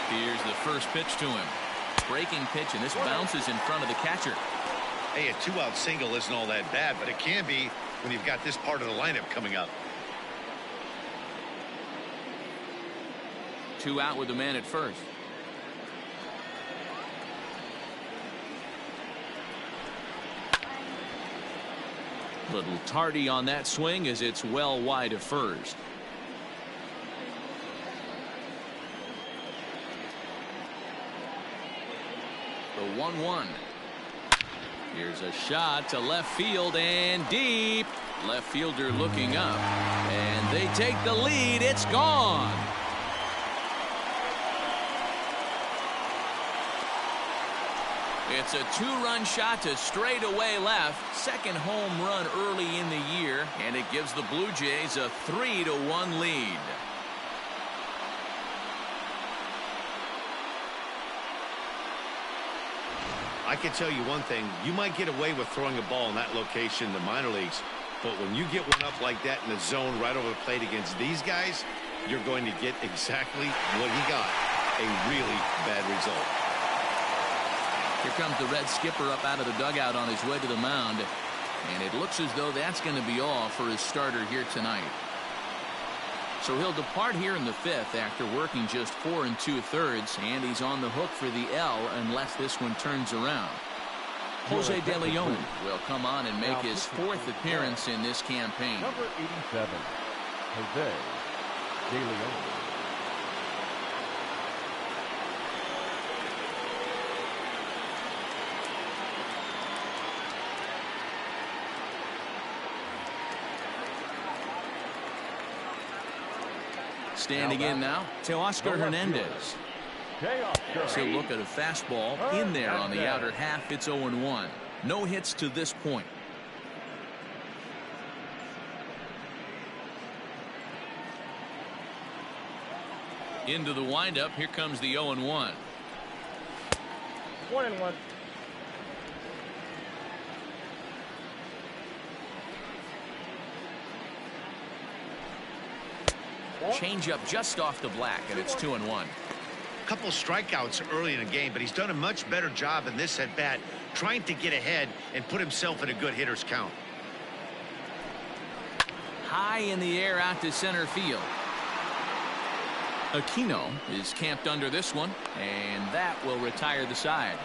Here's the first pitch to him. Breaking pitch, and this bounces in front of the catcher. Hey, a 2-out single isn't all that bad, but it can be when you've got this part of the lineup coming up. 2 out with the man at first. Little tardy on that swing as it's well wide of first. The 1-1. Here's a shot to left field and deep. Left fielder looking up, and they take the lead. It's gone. It's a 2-run shot to straightaway left. Second home run early in the year, and it gives the Blue Jays a 3-1 lead. I can tell you one thing. You might get away with throwing a ball in that location in the minor leagues, but when you get one up like that in the zone right over the plate against these guys, you're going to get exactly what he got, a really bad result. Here comes the Red skipper up out of the dugout on his way to the mound, and it looks as though that's going to be all for his starter here tonight. So he'll depart here in the 5th after working just 4 2/3, and he's on the hook for the L unless this one turns around. Jose De Leon will come on and make his 4th appearance in this campaign. Number 87, Jose De Leon. Standing in now, Teoscar Hernandez. He'll look at a fastball in there on the outer half. It's 0-1. No hits to this point. Into the windup. Here comes the 0-1. 1-1. Change up just off the black, and it's 2-1. Couple strikeouts early in the game, but he's done a much better job in this at bat trying to get ahead and put himself in a good hitter's count. High in the air out to center field. Aquino is camped under this one, and that will retire the side.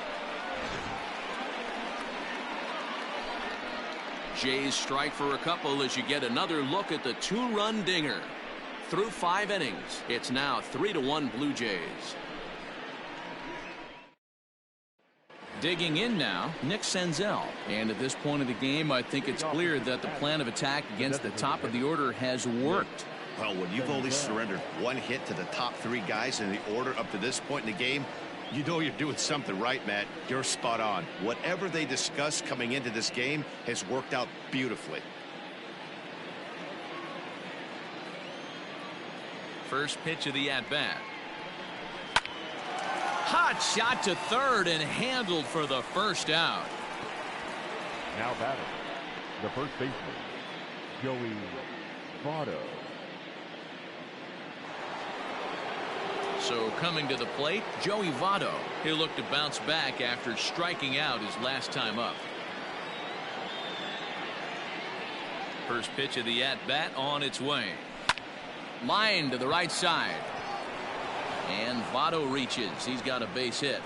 Jays strike for a couple as you get another look at the 2-run dinger. Through 5 innings, it's now 3-1 Blue Jays. Digging in now, Nick Senzel. And at this point of the game, I think it's clear that the plan of attack against the top of the order has worked. Well, when you've only surrendered 1 hit to the top 3 guys in the order up to this point in the game, you know you're doing something right, Matt. You're spot on. Whatever they discussed coming into this game has worked out beautifully. First pitch of the at-bat. Hot shot to third and handled for the first out. Now batting, the first baseman, Joey Votto. So coming to the plate, Joey Votto. He'll look to bounce back after striking out his last time up. First pitch of the at-bat on its way. Line to the right side. And Votto reaches. He's got a base hit.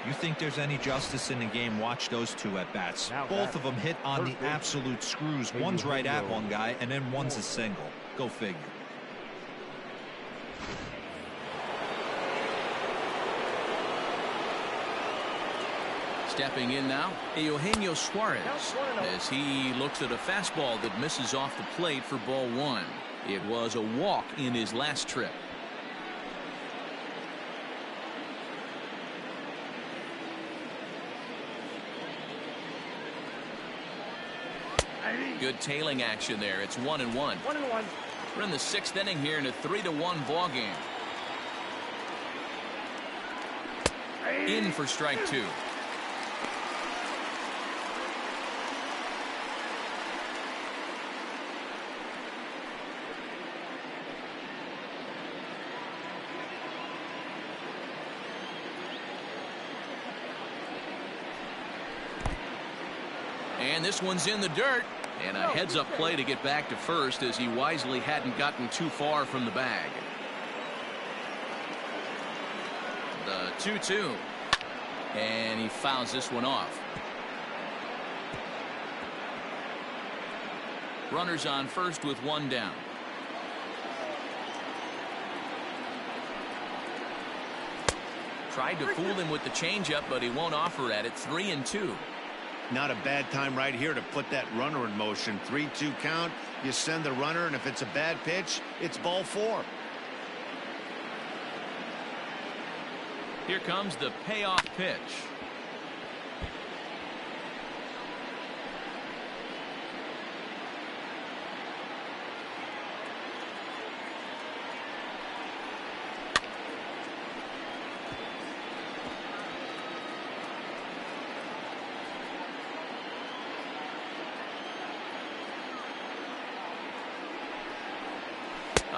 You think there's any justice in the game? Watch those 2 at-bats. Both of them hit on the absolute screws. One's right at one guy, and then one's a single. Go figure. Stepping in now, Eugenio Suarez, as he looks at a fastball that misses off the plate for ball 1. It was a walk in his last trip. Good tailing action there. It's 1-1. 1-1. We're in the 6th inning here in a 3-1 ball game. In for strike 2. And this one's in the dirt. And a heads-up play to get back to first as he wisely hadn't gotten too far from the bag. The 2-2. And he fouls this one off. Runners on first with 1 down. Tried to fool him with the changeup, but he won't offer at it. 3-2. Not a bad time right here to put that runner in motion. 3-2 count. You send the runner, and if it's a bad pitch, it's ball 4. Here comes the payoff pitch.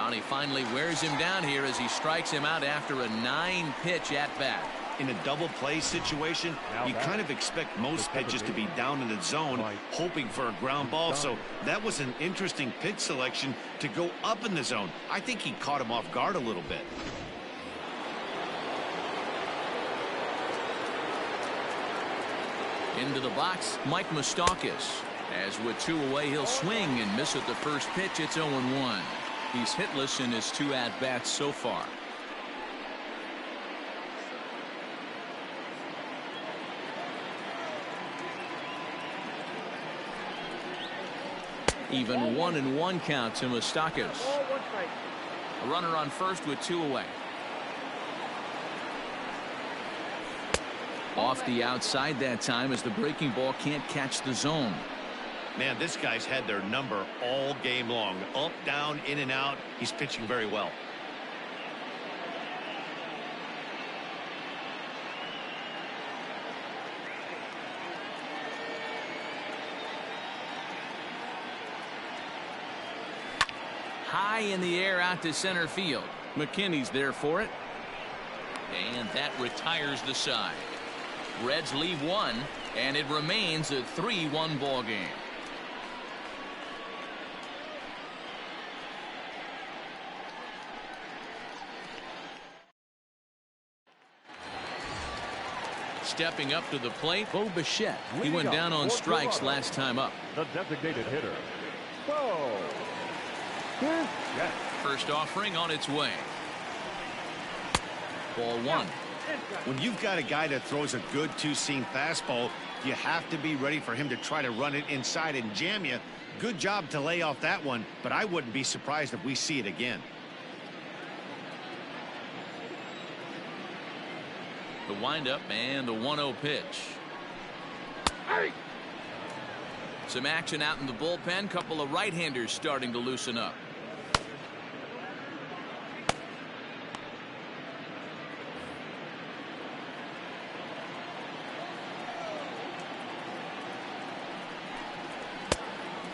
And he finally wears him down here as he strikes him out after a 9-pitch at bat. in a double play situation, you kind of expect most pitches to be down in the zone, hoping for a ground ball. So that was an interesting pitch selection to go up in the zone. I think he caught him off guard a little bit. Into the box, Mike Moustakas. As with 2 away, he'll swing and miss at the first pitch. It's 0-1. He's hitless in his 2 at-bats so far. Even 1-1 count to Moustakas. A runner on first with 2 away. Off the outside that time as the breaking ball can't catch the zone. Man, this guy's had their number all game long. Up, down, in and out. He's pitching very well. High in the air out to center field. McKinney's there for it. And that retires the side. Reds leave 1, and it remains a 3-1 ball game. Stepping up to the plate, Bo Bichette. He went down on strikes last time up. The designated hitter, Bo Bichette. First offering on its way. Ball 1. When you've got a guy that throws a good 2-seam fastball, you have to be ready for him to try to run it inside and jam you. Good job to lay off that one, but I wouldn't be surprised if we see it again. The windup and the 1-0 pitch. Some action out in the bullpen. Couple of right-handers starting to loosen up.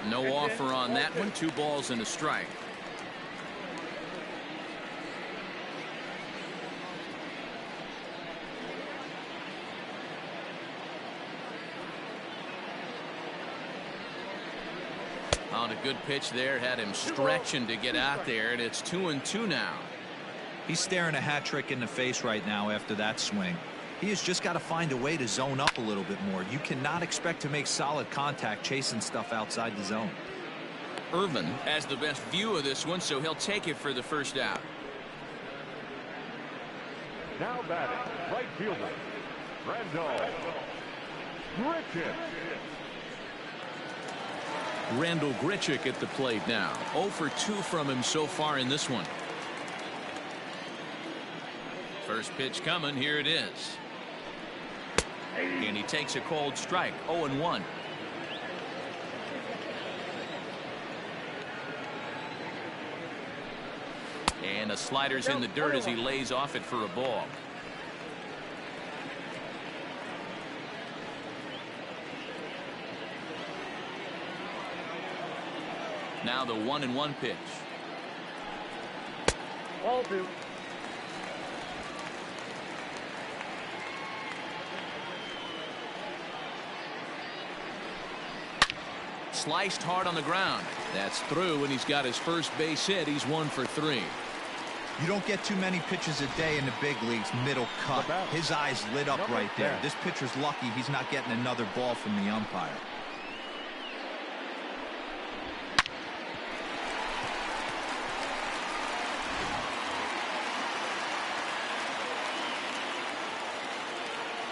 No offer on that one. 2 balls and a strike. On a good pitch there, had him stretching to get out there, and it's 2-2 now. He's staring a hat trick in the face right now after that swing. He has just got to find a way to zone up a little bit more. You cannot expect to make solid contact chasing stuff outside the zone. Irvin has the best view of this one, so he'll take it for the first out. Now batting, right fielder, Randall Grichuk. Randall Grichuk at the plate now. 0 for 2 from him so far in this one. First pitch coming. Here it is. And he takes a cold strike. 0-1. And the slider's in the dirt as he lays off it for a ball. Now the 1-1 pitch. Ball 2. Sliced hard on the ground. That's through, and he's got his first base hit. He's 1 for 3. You don't get too many pitches a day in the big leagues middle cut. His eyes lit up right there. This pitcher's lucky he's not getting another ball from the umpire.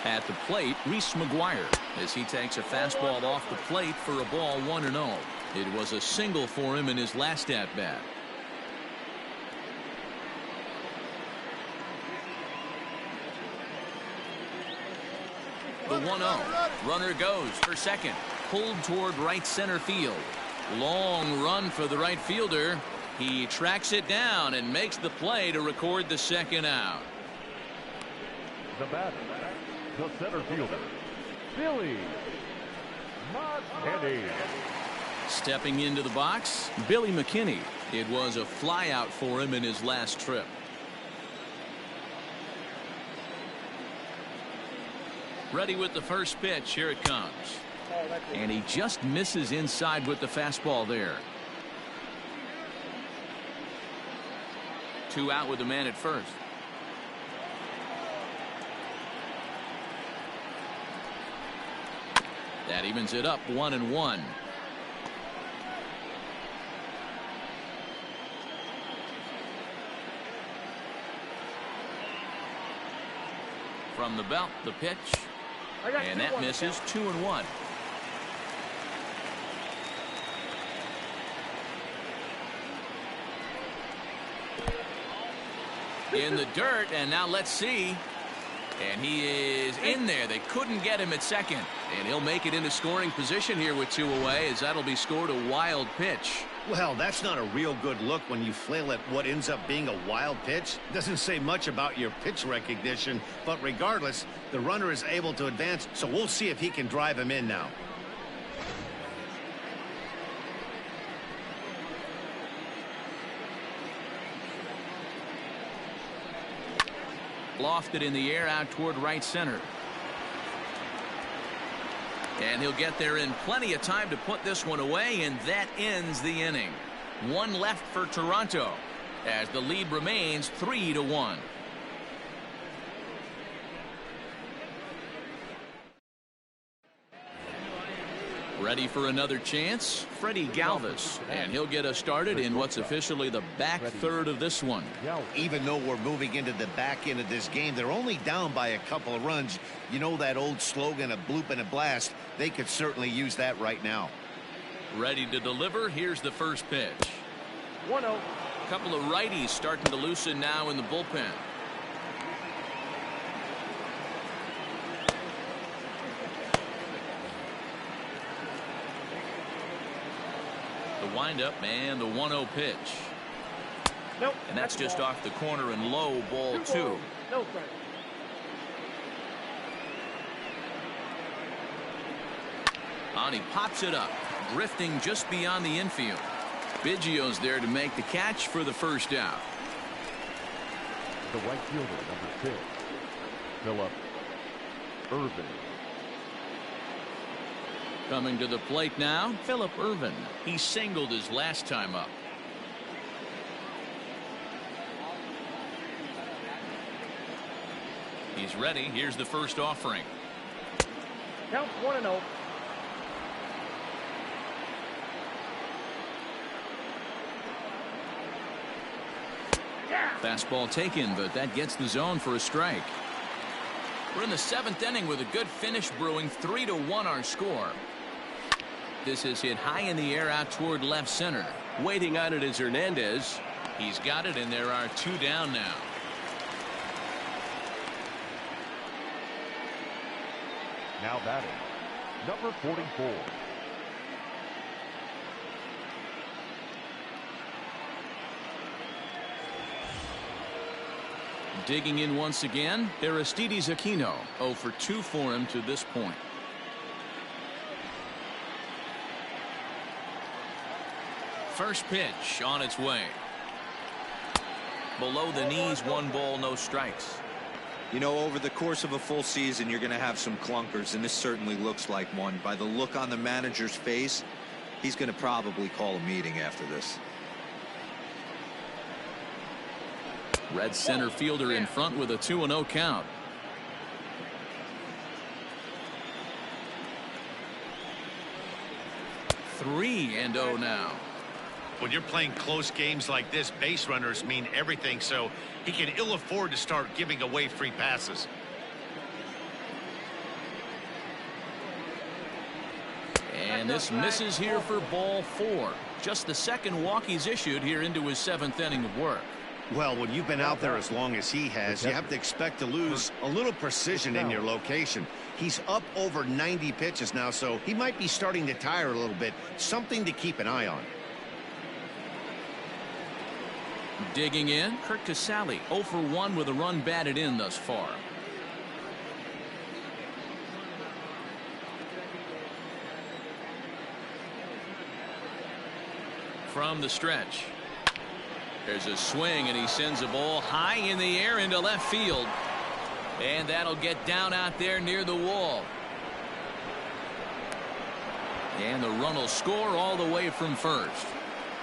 At the plate, Reese McGuire, as he takes a fastball off the plate for a ball 1-0. It was a single for him in his last at-bat. The 1-0. Runner goes for second. Pulled toward right center field. Long run for the right fielder. He tracks it down and makes the play to record the second out. The batter, the center fielder, Billy McKinney. Stepping into the box, Billy McKinney. It was a flyout for him in his last trip. Ready with the first pitch. Here it comes. And he just misses inside with the fastball there. 2 out with the man at first. That evens it up 1-1. From the belt, the pitch, and that misses. 2-1. In the dirt, and now let's see. And he is in there. They couldn't get him at second. And he'll make it into scoring position here with 2 away, as that'll be scored a wild pitch. Well, that's not a real good look when you flail at what ends up being a wild pitch. Doesn't say much about your pitch recognition, but regardless, the runner is able to advance, so we'll see if he can drive him in now. Lofted in the air out toward right center. And he'll get there in plenty of time to put this one away, and that ends the inning. 1 left for Toronto as the lead remains 3-1. Ready for another chance, Freddie Galvis, and he'll get us started in what's officially the back third of this one. Even though we're moving into the back end of this game, they're only down by a couple of runs. You know that old slogan, a bloop and a blast? They could certainly use that right now. Ready to deliver. Here's the first pitch. 1-0. A couple of righties starting to loosen now in the bullpen. The windup and the 1-0 pitch. Nope. And that's just off the corner and low, ball 2. No, Frank. And he pops it up, drifting just beyond the infield. Biggio's there to make the catch for the first out. The right fielder, number 6, Philip Irvin. Coming to the plate now, Philip Irvin. He singled his last time up. He's ready. Here's the first offering. Count 1-0. Fastball taken, but that gets the zone for a strike. We're in the 7th inning with a good finish brewing. 3-1 our score. This is hit high in the air out toward left center. Waiting on it is Hernandez. He's got it, and there are 2 down now. Now batting, number 44. Digging in once again, Aristides Aquino. 0 for 2 for him to this point. First pitch on its way. Below the knees, 1 ball, no strikes. You know, over the course of a full season, you're going to have some clunkers, and this certainly looks like one. By the look on the manager's face, he's going to probably call a meeting after this. Red center fielder in front with a 2-0 count. Three and 0 now. When you're playing close games like this, base runners mean everything, so he can ill afford to start giving away free passes. And this misses here for ball 4. Just the second walk he's issued here into his 7th inning of work. Well, when you've been out there as long as he has, you have to expect to lose a little precision in your location. He's up over 90 pitches now, so he might be starting to tire a little bit. Something to keep an eye on. Digging in, Kurt Casale, 0 for 1 with a run batted in thus far. From the stretch. There's a swing, and he sends a ball high in the air into left field. And that'll get down out there near the wall. And the run will score all the way from first.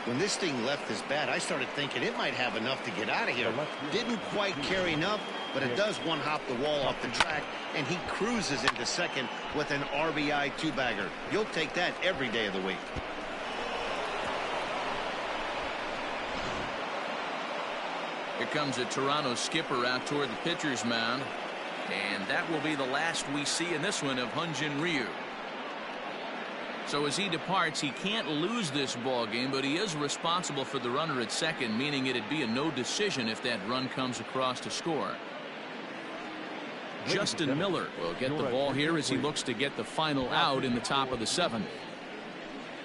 When this thing left his bat, I started thinking it might have enough to get out of here. Didn't quite carry enough, but it does one-hop the wall off the track, and he cruises into second with an RBI two-bagger. You'll take that every day of the week. Here comes a Toronto skipper out toward the pitcher's mound. And that will be the last we see in this one of Hyun-Jin Ryu. So as he departs, he can't lose this ball game, but he is responsible for the runner at second, meaning it'd be a no decision if that run comes across to score. Justin Miller will get the ball here as he looks to get the final out in the top of the seventh.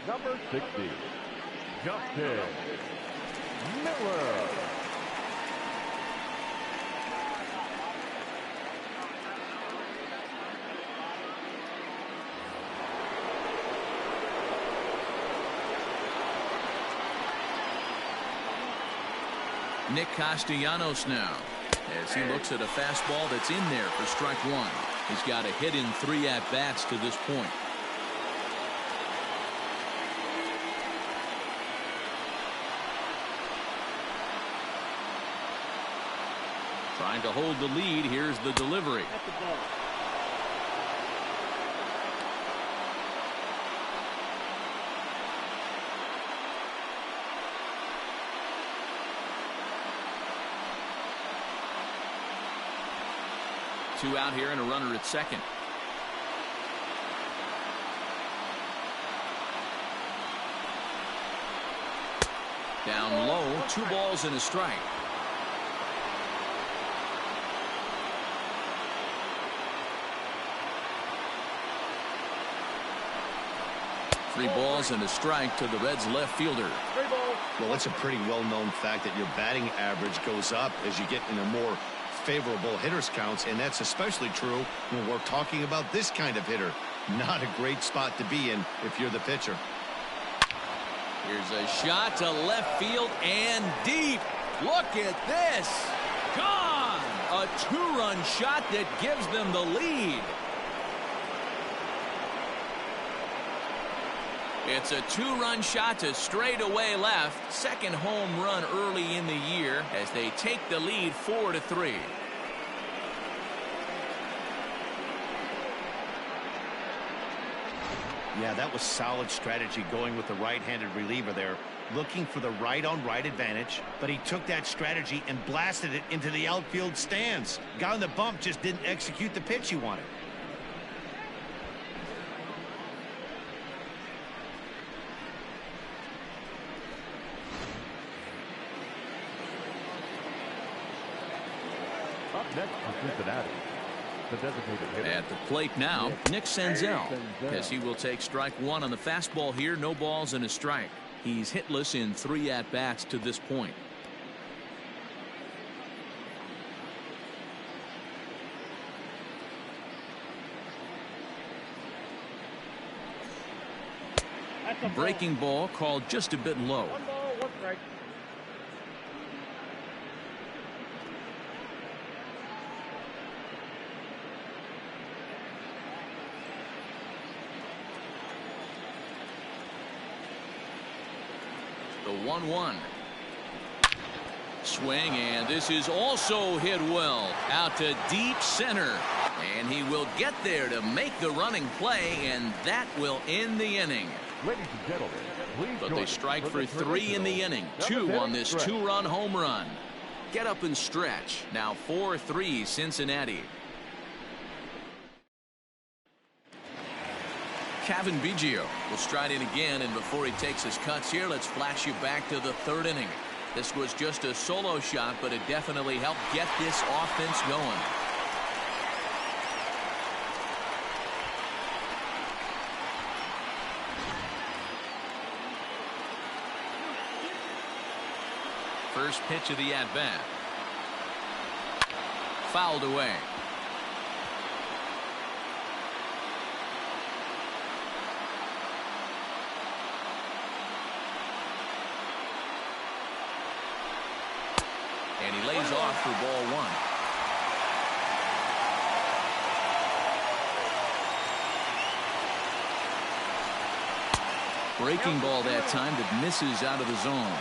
Number 60, Justin Miller. Nick Castellanos now as he looks at a fastball that's in there for strike one. He's got a hit in 3 at-bats to this point. Trying to hold the lead. Here's the delivery. At the ball. 2 out here and a runner at second. Down low, 2 balls and a strike. Three balls and a strike to the Reds left fielder. Well, it's a pretty well-known fact that your batting average goes up as you get in a more favorable hitters counts, and that's especially true when we're talking about this kind of hitter. Not a great spot to be in if you're the pitcher. Here's a shot to left field and deep. Look at this. Gone. A 2-run shot that gives them the lead. It's a 2-run shot to straightaway left. Second home run early in the year as they take the lead 4-3. Yeah, that was solid strategy going with the right-handed reliever there, looking for the right-on-right advantage, but he took that strategy and blasted it into the outfield stands. Guy on the bump just didn't execute the pitch he wanted. Up next for Cincinnati, the designated hitter. At the plate now, Nick Senzel, as he will take strike one on the fastball here. No balls and a strike. He's hitless in 3 at-bats to this point. Breaking ball called just a bit low. 1 ball, 1 strike. The 1-1. Swing, and this is also hit well out to deep center, and he will get there to make the running play, and that will end the inning. Ladies and gentlemen, please But join they us strike for for the 3 in the inning. 2 on this 2-run home run. Get up and stretch. Now 4-3 Cincinnati. Kevin Biggio will stride in again, and before he takes his cuts here, let's flash you back to the 3rd inning. This was just a solo shot, but it definitely helped get this offense going. First pitch of the at-bat. Fouled away. And he lays off for ball 1. Breaking ball that time that misses out of the zone.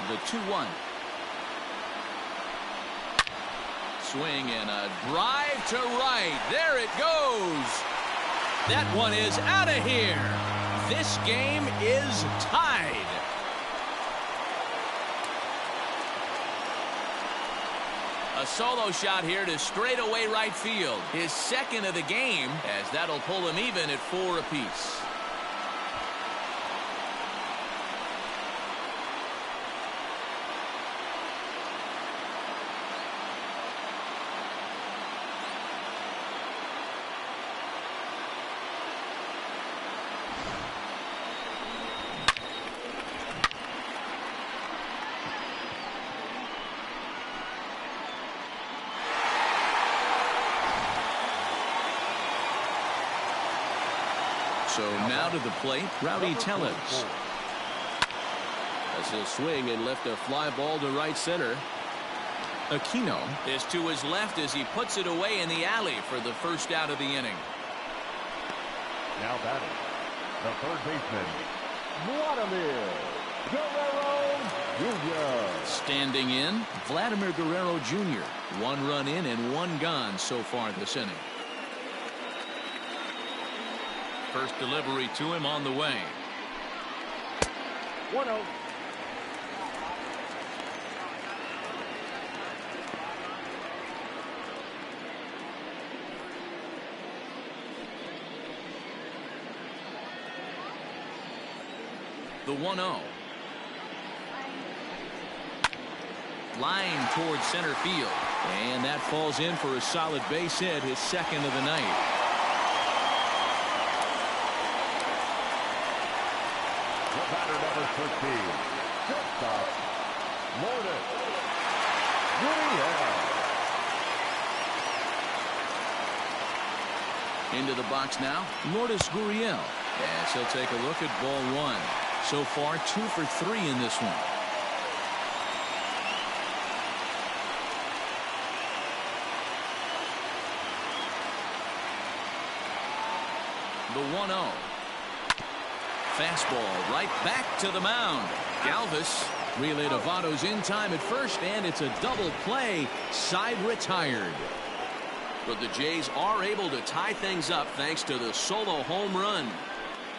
The 2-1. Swing and a drive to right. There it goes. That one is out of here. This game is tied. A solo shot here to straightaway right field. His second of the game, as that'll pull him even at 4 apiece. So now to the plate, Rowdy Tellez. As he'll swing and lift a fly ball to right center. Aquino is to his left as he puts it away in the alley for the first out of the inning. Now batting, the third baseman, Vladimir Guerrero Jr. Standing in, Vladimir Guerrero Jr. 1 run in and 1 gone so far this inning. First delivery to him on the way. 1-0. The 1-0. Line towards center field. And that falls in for a solid base hit, his second of the night. Batter number 13, shortstop, Lourdes Gurriel. Into the box now, Lourdes Gurriel. As he'll take a look at ball 1. So far, 2 for 3 in this one. The 1-0. Fastball right back to the mound. Galvis relay to Votto's in time at first, and it's a double play. Side retired. But the Jays are able to tie things up thanks to the solo home run.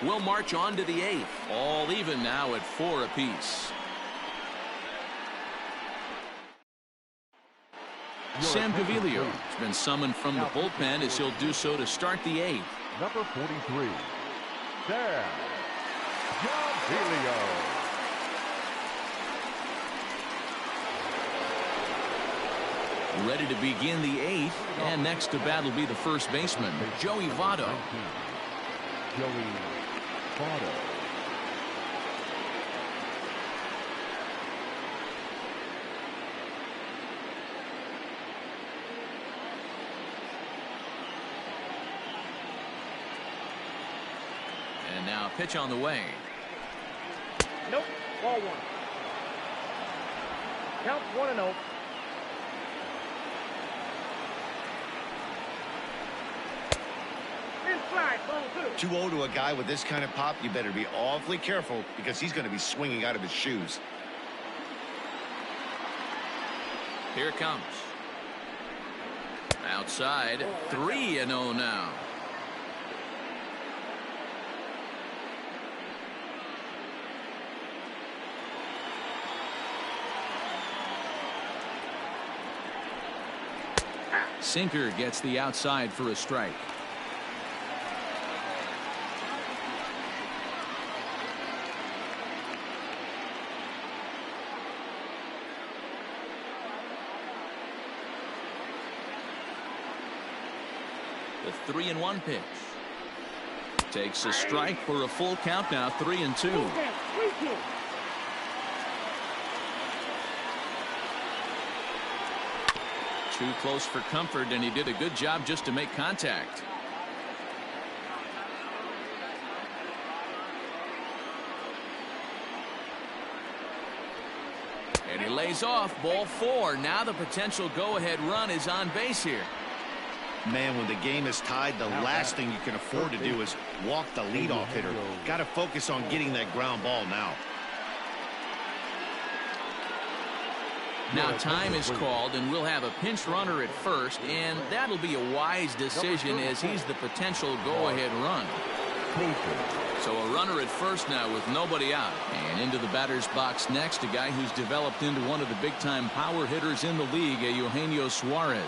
We'll march on to the 8th. All even now at 4 apiece. Sam Gaviglio has been summoned from the bullpen as he'll do so to start the 8th. Number 43, Sam Gaviglio. Ready to begin the 8th, and next to bat will be the first baseman, Joey Votto. Joey Votto. And now pitch on the way. Nope. Ball 1. Count 1-0. Inside, ball 2. 2-0 to a guy with this kind of pop, you better be awfully careful because he's going to be swinging out of his shoes. Here it comes. Outside, 3-0 now. Sinker gets the outside for a strike. The 3-1 pitch. Takes a strike for a full count now, 3-2. Too close for comfort, and he did a good job just to make contact. And he lays off. Ball 4. Now the potential go-ahead run is on base here. Man, when the game is tied, the last thing you can afford to do is walk the leadoff hitter. Got to focus on getting that ground ball now. Now time is called, and we'll have a pinch runner at first, and that'll be a wise decision as he's the potential go-ahead run. So a runner at first now with nobody out. And into the batter's box next, a guy who's developed into one of the big-time power hitters in the league, Eugenio Suarez.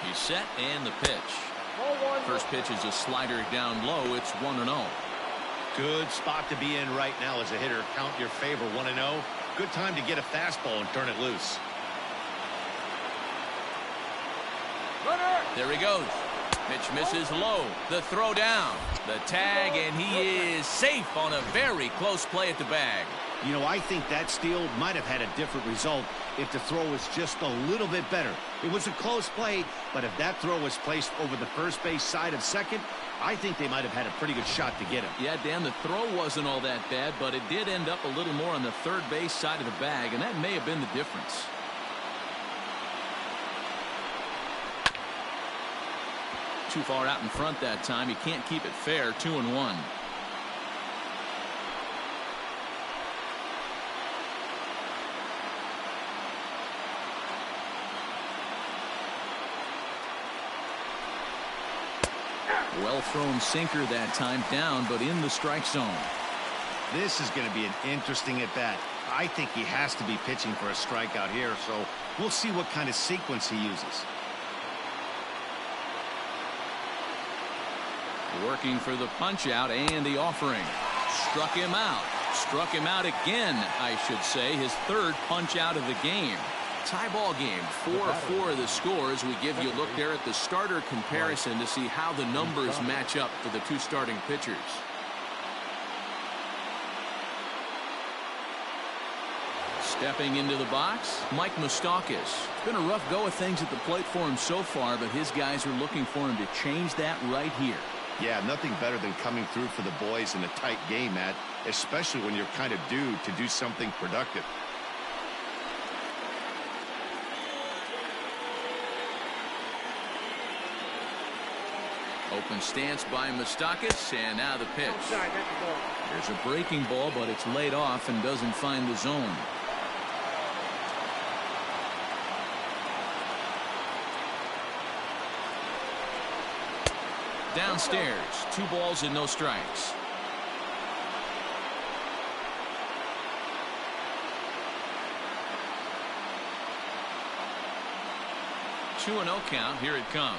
He's set, and the pitch. First pitch is a slider down low. It's 1-0. Good spot to be in right now as a hitter. Count your favor, 1-0. Good time to get a fastball and turn it loose. There he goes. Pitch misses low. The throw down. The tag, and he is safe on a very close play at the bag. You know, I think that steal might have had a different result if the throw was just a little bit better. It was a close play, but if that throw was placed over the first base side of second, I think they might have had a pretty good shot to get him. Yeah, Dan, the throw wasn't all that bad, but it did end up a little more on the third base side of the bag, and that may have been the difference. Too far out in front that time. He can't keep it fair. 2-1. Well thrown sinker that time, down, but in the strike zone. This is going to be an interesting at bat. I think he has to be pitching for a strikeout here, so we'll see what kind of sequence he uses. Working for the punch out and the offering. Struck him out. Struck him out again, I should say. His third punch out of the game. Tie ball game. 4-4 the score as we give you a look there at the starter comparison to see how the numbers match up for the two starting pitchers. Stepping into the box, Mike Moustakas. It's been a rough go of things at the plate for him so far, but his guys are looking for him to change that right here. Yeah, nothing better than coming through for the boys in a tight game, Matt, especially when you're kind of due to do something productive. Open stance by Moustakas, and now the pitch. There's a breaking ball, but it's laid off and doesn't find the zone. Downstairs, 2 balls and no strikes. Two 2-0 count. Here it comes.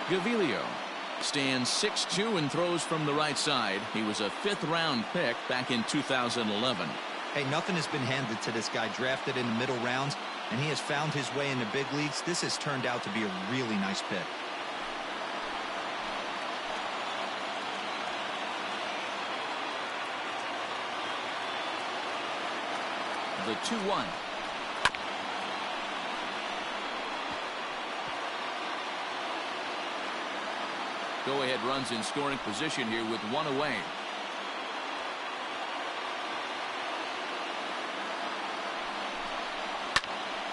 Gaviglio stands 6'2" and throws from the right side. He was a 5th-round pick back in 2011. Hey, nothing has been handed to this guy. Drafted in the middle rounds, and he has found his way in the big leagues. This has turned out to be a really nice pick. The 2-1. Go-ahead runs in scoring position here with 1 away.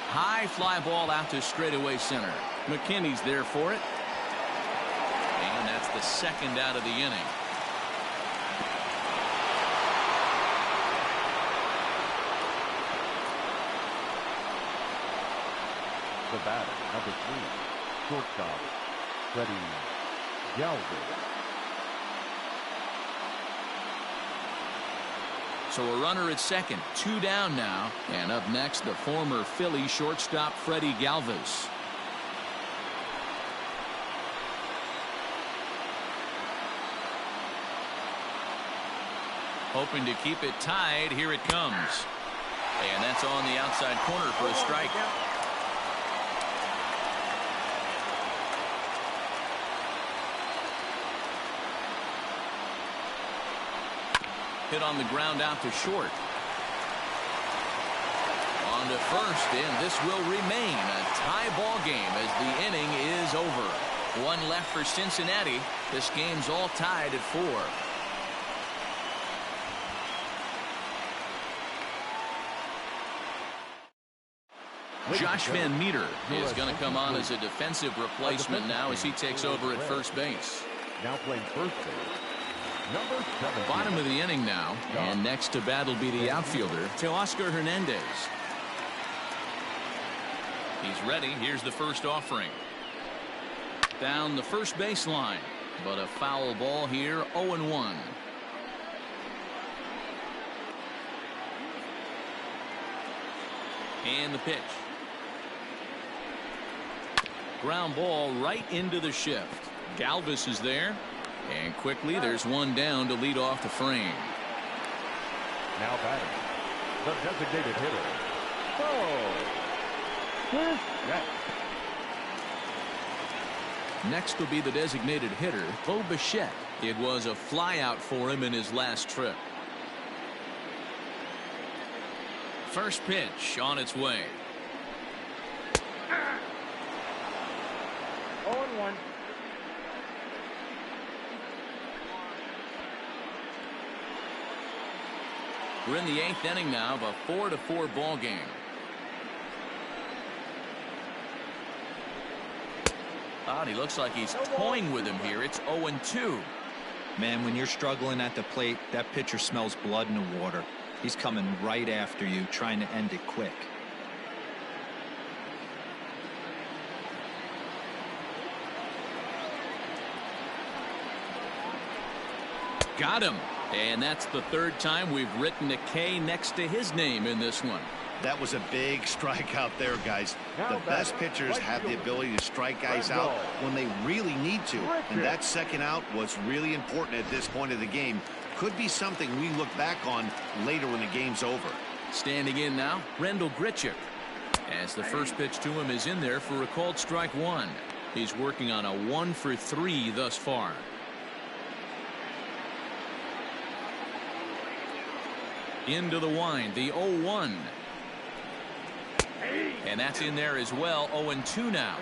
High fly ball out to straightaway center. McKinney's there for it. And that's the 2nd out of the inning. The batter, number 3, shortstop, Freddie Galvis. So a runner at second, 2 down now. And up next, the former Philly shortstop, Freddie Galvis. Hoping to keep it tied. Here it comes. And that's on the outside corner for a strike. Hit on the ground out to short. On to first, and this will remain a tie ball game as the inning is over. 1 left for Cincinnati. This game's all tied at 4. Josh Van Meter is going to come on as a defensive replacement now as he takes over at first base. Now playing first base, number 7. Bottom of the inning now, and next to bat will be the outfielder, Teoscar Hernandez. He's ready. Here's the first offering. Down the first baseline, but a foul ball here, 0-1. And the pitch. Ground ball right into the shift. Galvis is there. And quickly there's one down to lead off the frame. Now batting, the designated hitter. Here's next. Next will be the designated hitter, Bo Bichette. It was a flyout for him in his last trip. First pitch on its way. 0-1. We're in the 8th inning now of a 4-4 ball game. Oh, he looks like he's toying with him here. It's 0-2. Man, when you're struggling at the plate, that pitcher smells blood in the water. He's coming right after you, trying to end it quick. Got him. And that's the 3rd time we've written a K next to his name in this one. That was a big strikeout there, guys. The best pitchers have the ability to strike guys out when they really need to. And that second out was really important at this point of the game. Could be something we look back on later when the game's over. Standing in now, Rendell Grichuk. As the first pitch to him is in there for a called strike 1. He's working on a 1-for-3 thus far. Into the wind, the 0-1. And that's in there as well. 0-2 now.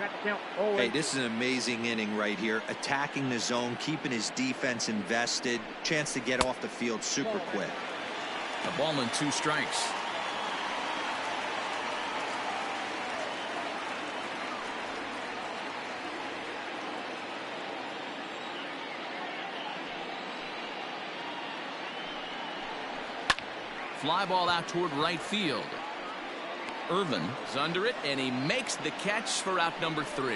Hey, this is an amazing inning right here. Attacking the zone, keeping his defense invested. Chance to get off the field super quick. A ball and 2 strikes. Fly ball out toward right field. Irvin is under it, and he makes the catch for out number 3.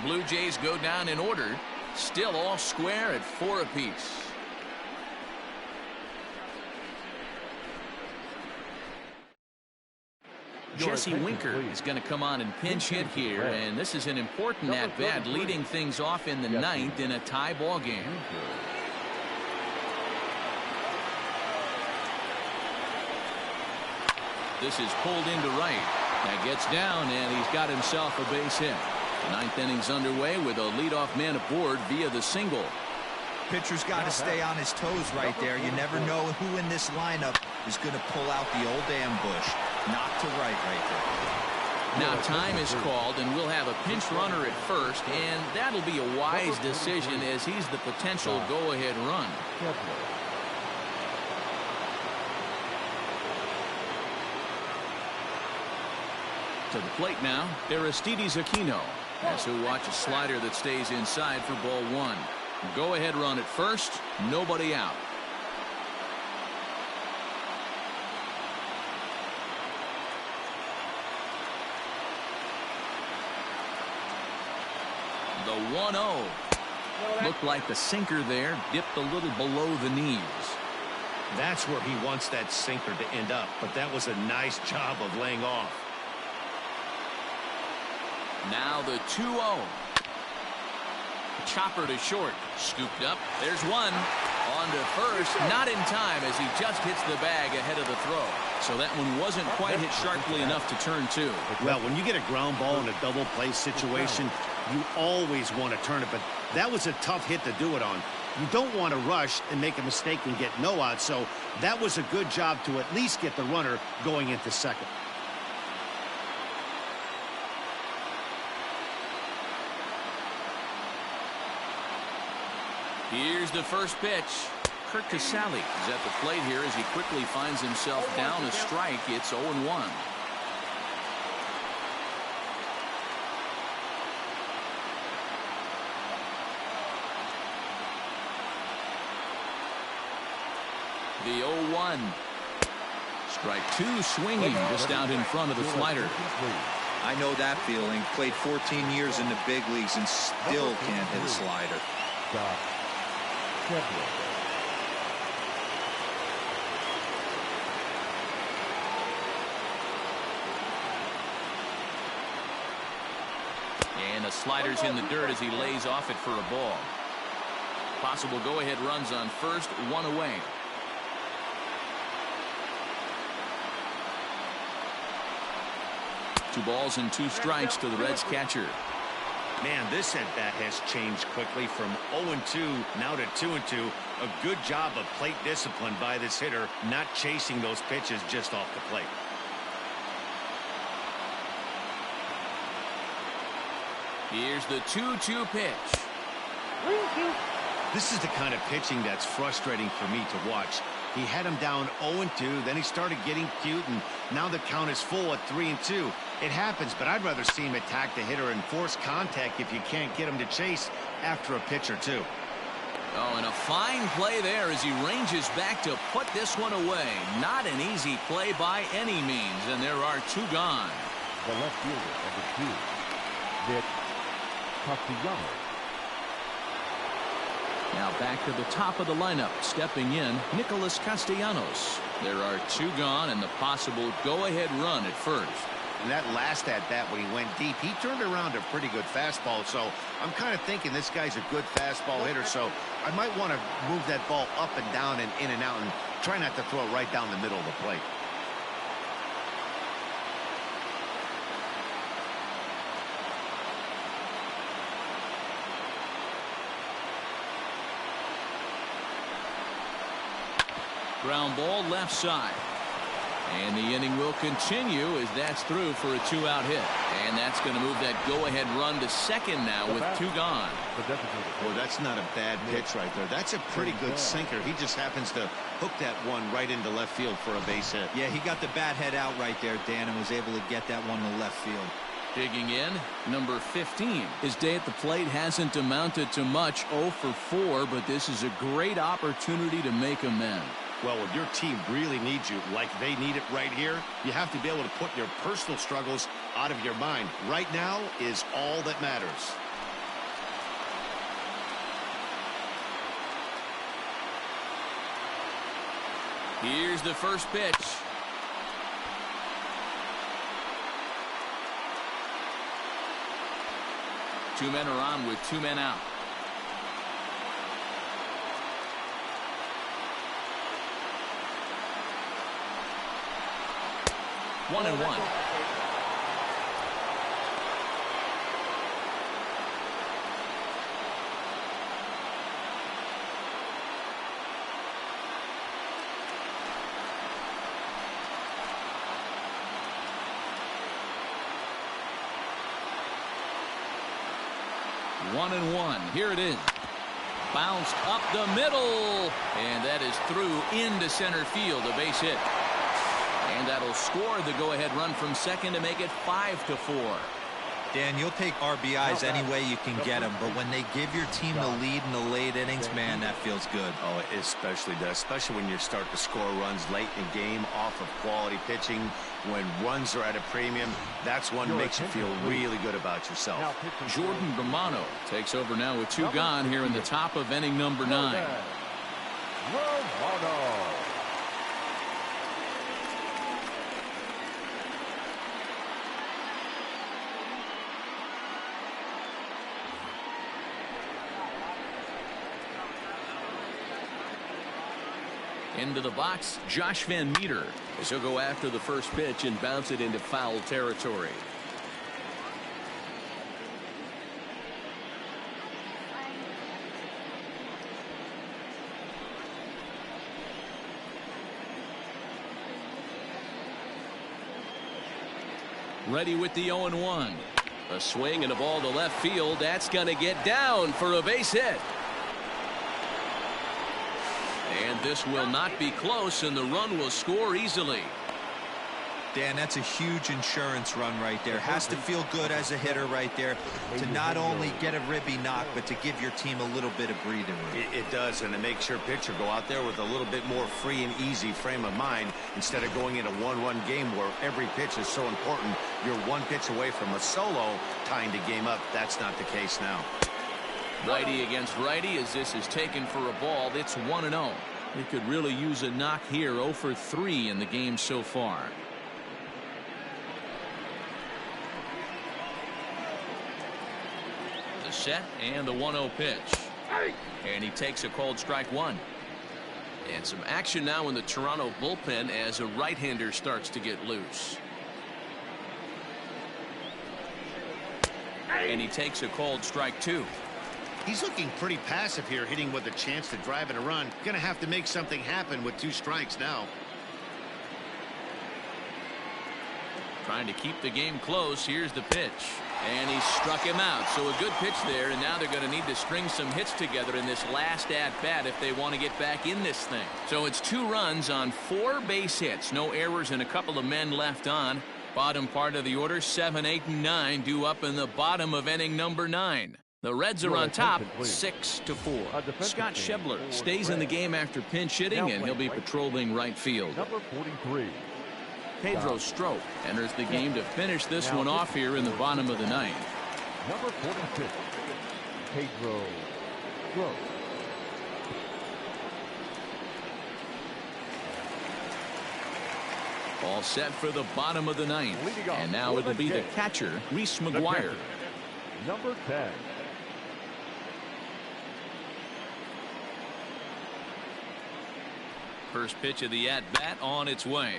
Blue Jays go down in order. Still all square at 4 apiece. Jesse Winker is going to come on and pinch hit here, and this is an important at-bat, leading things off in the 9th in a tie ball game. This is pulled into right. That gets down, and he's got himself a base hit. The 9th inning's underway with a leadoff man aboard via the single. Pitcher's got to stay on his toes right there. You never know who in this lineup is going to pull out the old ambush. Knock to right there. Now time is called, and we'll have a pinch runner at first, and that'll be a wise decision as he's the potential go-ahead run. To the plate now, Aristides Aquino. As he'll watch a slider that stays inside for ball 1. Go-ahead run at first, nobody out. The 1-0. Looked like the sinker there dipped a little below the knees. That's where he wants that sinker to end up, but that was a nice job of laying off. Now the 2-0. Chopper to short. Scooped up. There's one. On to first. Not in time as he just hits the bag ahead of the throw. So that one wasn't quite hit sharply enough to turn 2. Well, when you get a ground ball in a double play situation, you always want to turn it. But that was a tough hit to do it on. You don't want to rush and make a mistake and get no out. So that was a good job to at least get the runner going into second. Here's the first pitch. Kurt Casale is at the plate here as he quickly finds himself down a strike. It's 0-1. 1. Strike 2 swinging just out in front of the slider. I know that feeling. Played 14 years in the big leagues and still can't hit a slider. And the slider's in the dirt as he lays off it for a ball. Possible go-ahead runs on first, 1 away. Two balls and 2 strikes to the Reds catcher. Man, this at-bat has changed quickly from 0-2 now to 2-2. A good job of plate discipline by this hitter, not chasing those pitches just off the plate. Here's the 2-2 pitch. This is the kind of pitching that's frustrating for me to watch. He had him down 0-2, then he started getting cute, and now the count is full at 3-2. It happens, but I'd rather see him attack the hitter and force contact if you can't get him to chase after a pitch or 2. Oh, and a fine play there as he ranges back to put this one away. Not an easy play by any means, and there are 2 gone. The left fielder, number 2, Nick Castellanos. Now back to the top of the lineup, stepping in, Nicholas Castellanos. There are 2 gone and the possible go-ahead run at first. And that last at-bat when he went deep, he turned around a pretty good fastball. So I'm kind of thinking this guy's a good fastball hitter. So I might want to move that ball up and down and in and out and try not to throw it right down the middle of the plate. Ground ball left side. And the inning will continue as that's through for a 2-out hit. And that's going to move that go-ahead run to second now with 2 gone. Well, that's not a bad pitch right there. That's a pretty good sinker. He just happens to hook that one right into left field for a base hit. Yeah, he got the bat head out right there, Dan, and was able to get that one to left field. Digging in, number 15. His day at the plate hasn't amounted to much, 0 for 4, but this is a great opportunity to make amends. Well, if your team really needs you like they need it right here, you have to be able to put your personal struggles out of your mind. Right now is all that matters. Here's the first pitch. Two men are on with 2 men out. One and one. One and one. Here it is. Bounced up the middle, and that is through into center field, a base hit. And that'll score the go-ahead run from second to make it 5-4. Dan, you'll take RBIs any way you can get them, but when they give your team the lead in the late innings, man, that feels good. Oh, it especially does, especially when you start to score runs late in the game off of quality pitching. When runs are at a premium, that's one that makes you feel really good about yourself. Jordan Romano takes over now with 2 gone here in the top of inning number 9. Into the box, Josh Van Meter, as he'll go after the first pitch and bounce it into foul territory. Ready with the 0-1. A swing and a ball to left field. That's going to get down for a base hit. And this will not be close, and the run will score easily. Dan, that's a huge insurance run right there. Has to feel good as a hitter right there to not only get a ribby knock, but to give your team a little bit of breathing room. It does, and it makes your pitcher go out there with a little bit more free and easy frame of mind instead of going in a 1-1 game where every pitch is so important. You're one pitch away from a solo tying the game up. That's not the case now. Righty against righty as this is taken for a ball. It's 1-0. He could really use a knock here. 0 for 3 in the game so far. The set and the 1-0 pitch. And he takes a called strike one. And some action now in the Toronto bullpen as a right-hander starts to get loose. And he takes a called strike two. He's looking pretty passive here, hitting with a chance to drive in a run. Gonna have to make something happen with 2 strikes now. Trying to keep the game close. Here's the pitch. And he struck him out. So a good pitch there, and now they're going to need to string some hits together in this last at-bat if they want to get back in this thing. So it's 2 runs on 4 base hits. No errors and a couple of men left on. Bottom part of the order, 7, 8, and 9 due up in the bottom of inning number 9. The Reds are on top, 6-4. Scott Schebler stays in the game after pinch hitting, and he'll be patrolling right field. Number 43. Pedro Strop enters the game to finish this one off here in the bottom of the 9th. Number 46. Pedro Strop. All set for the bottom of the 9th. And now it'll be the catcher, Reese McGuire. Number 10. First pitch of the at-bat on its way.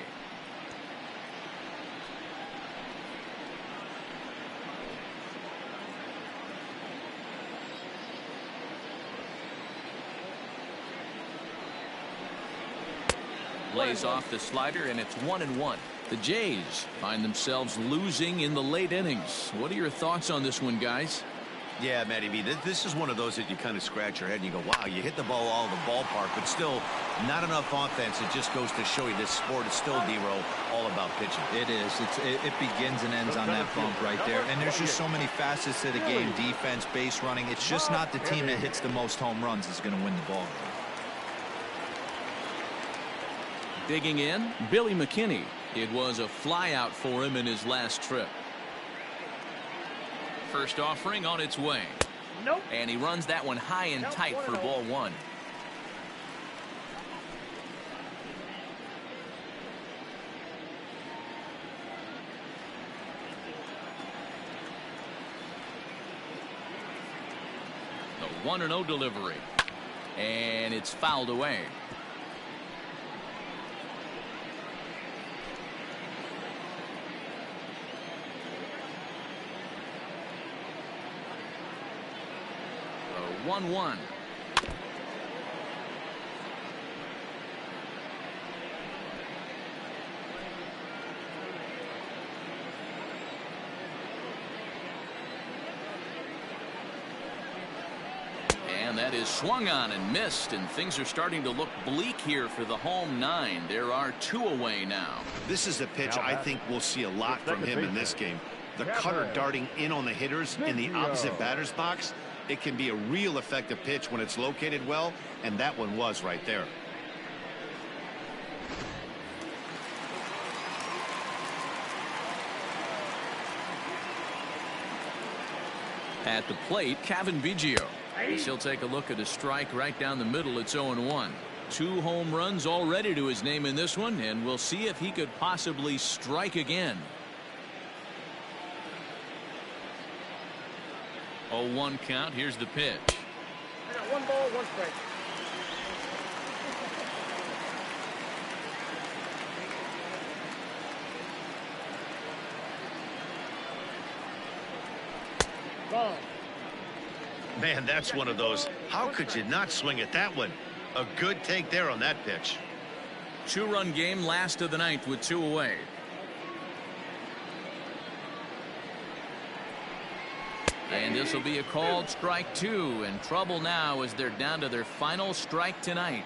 Lays off the slider, and it's 1-1. The Jays find themselves losing in the late innings. What are your thoughts on this one, guys? Yeah, Matty B, this is one of those that you kind of scratch your head and you go, wow, you hit the ball all in the ballpark, but still not enough offense. It just goes to show you this sport is still, D-Row, all about pitching. It is. It begins and ends on that bump right there. And there's just so many facets to the game. Defense, base running. It's just not the team that hits the most home runs is going to win the ball. Digging in, Billy McKinney. It was a flyout for him in his last trip. First offering on its way. Nope. And he runs that one high and tight for ball 1. The 1-0 delivery. And it's fouled away. The 1-1. And that is swung on and missed, and things are starting to look bleak here for the home 9. There are 2 away now. This is a pitch I think we'll see a lot from him in this game. The cutter darting in on the hitters in the opposite batter's box. It can be a real effective pitch when it's located well, and that one was right there. At the plate, Kevin Biggio. He'll take a look at a strike right down the middle. It's 0-1. 2 home runs already to his name in this one, and we'll see if he could possibly strike again. 0-1 count. Here's the pitch. I got 1 ball, 1 strike. Ball. Man, that's one of those. How could you not swing at that one? A good take there on that pitch. 2-run game, last of the 9th with 2 away. And this will be a called strike 2, and trouble now as they're down to their final strike tonight.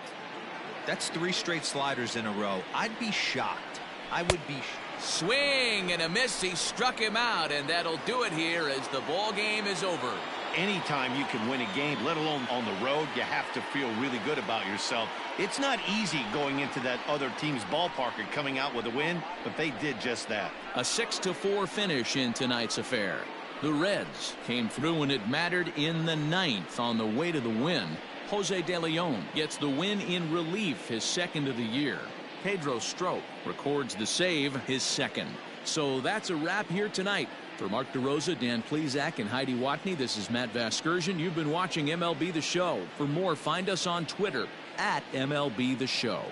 That's 3 straight sliders in a row. I'd be shocked. I would be Swing and a miss. He struck him out, and that'll do it here as the ball game is over. Anytime you can win a game, let alone on the road, you have to feel really good about yourself. It's not easy going into that other team's ballpark and coming out with a win, but they did just that. A 6-4 finish in tonight's affair. The Reds came through when it mattered in the 9th on the way to the win. Jose De Leon gets the win in relief, his second of the year. Pedro Strop records the save, his second. So that's a wrap here tonight. For Mark DeRosa, Dan Plesac, and Heidi Watney, this is Matt Vasgersian. You've been watching MLB The Show. For more, find us on Twitter at MLB The Show.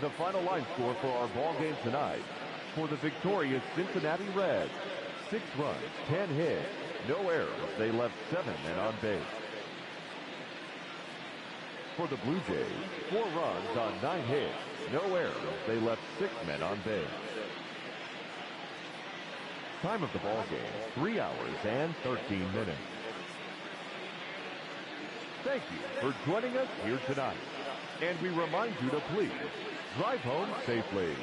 The final line score for our ball game tonight. For the victorious Cincinnati Reds, 6 runs, 10 hits, no errors. They left 7 men on base. For the Blue Jays, 4 runs on 9 hits, no errors. They left 6 men on base. Time of the ball game, 3 hours and 13 minutes. Thank you for joining us here tonight. And we remind you to please drive home safely.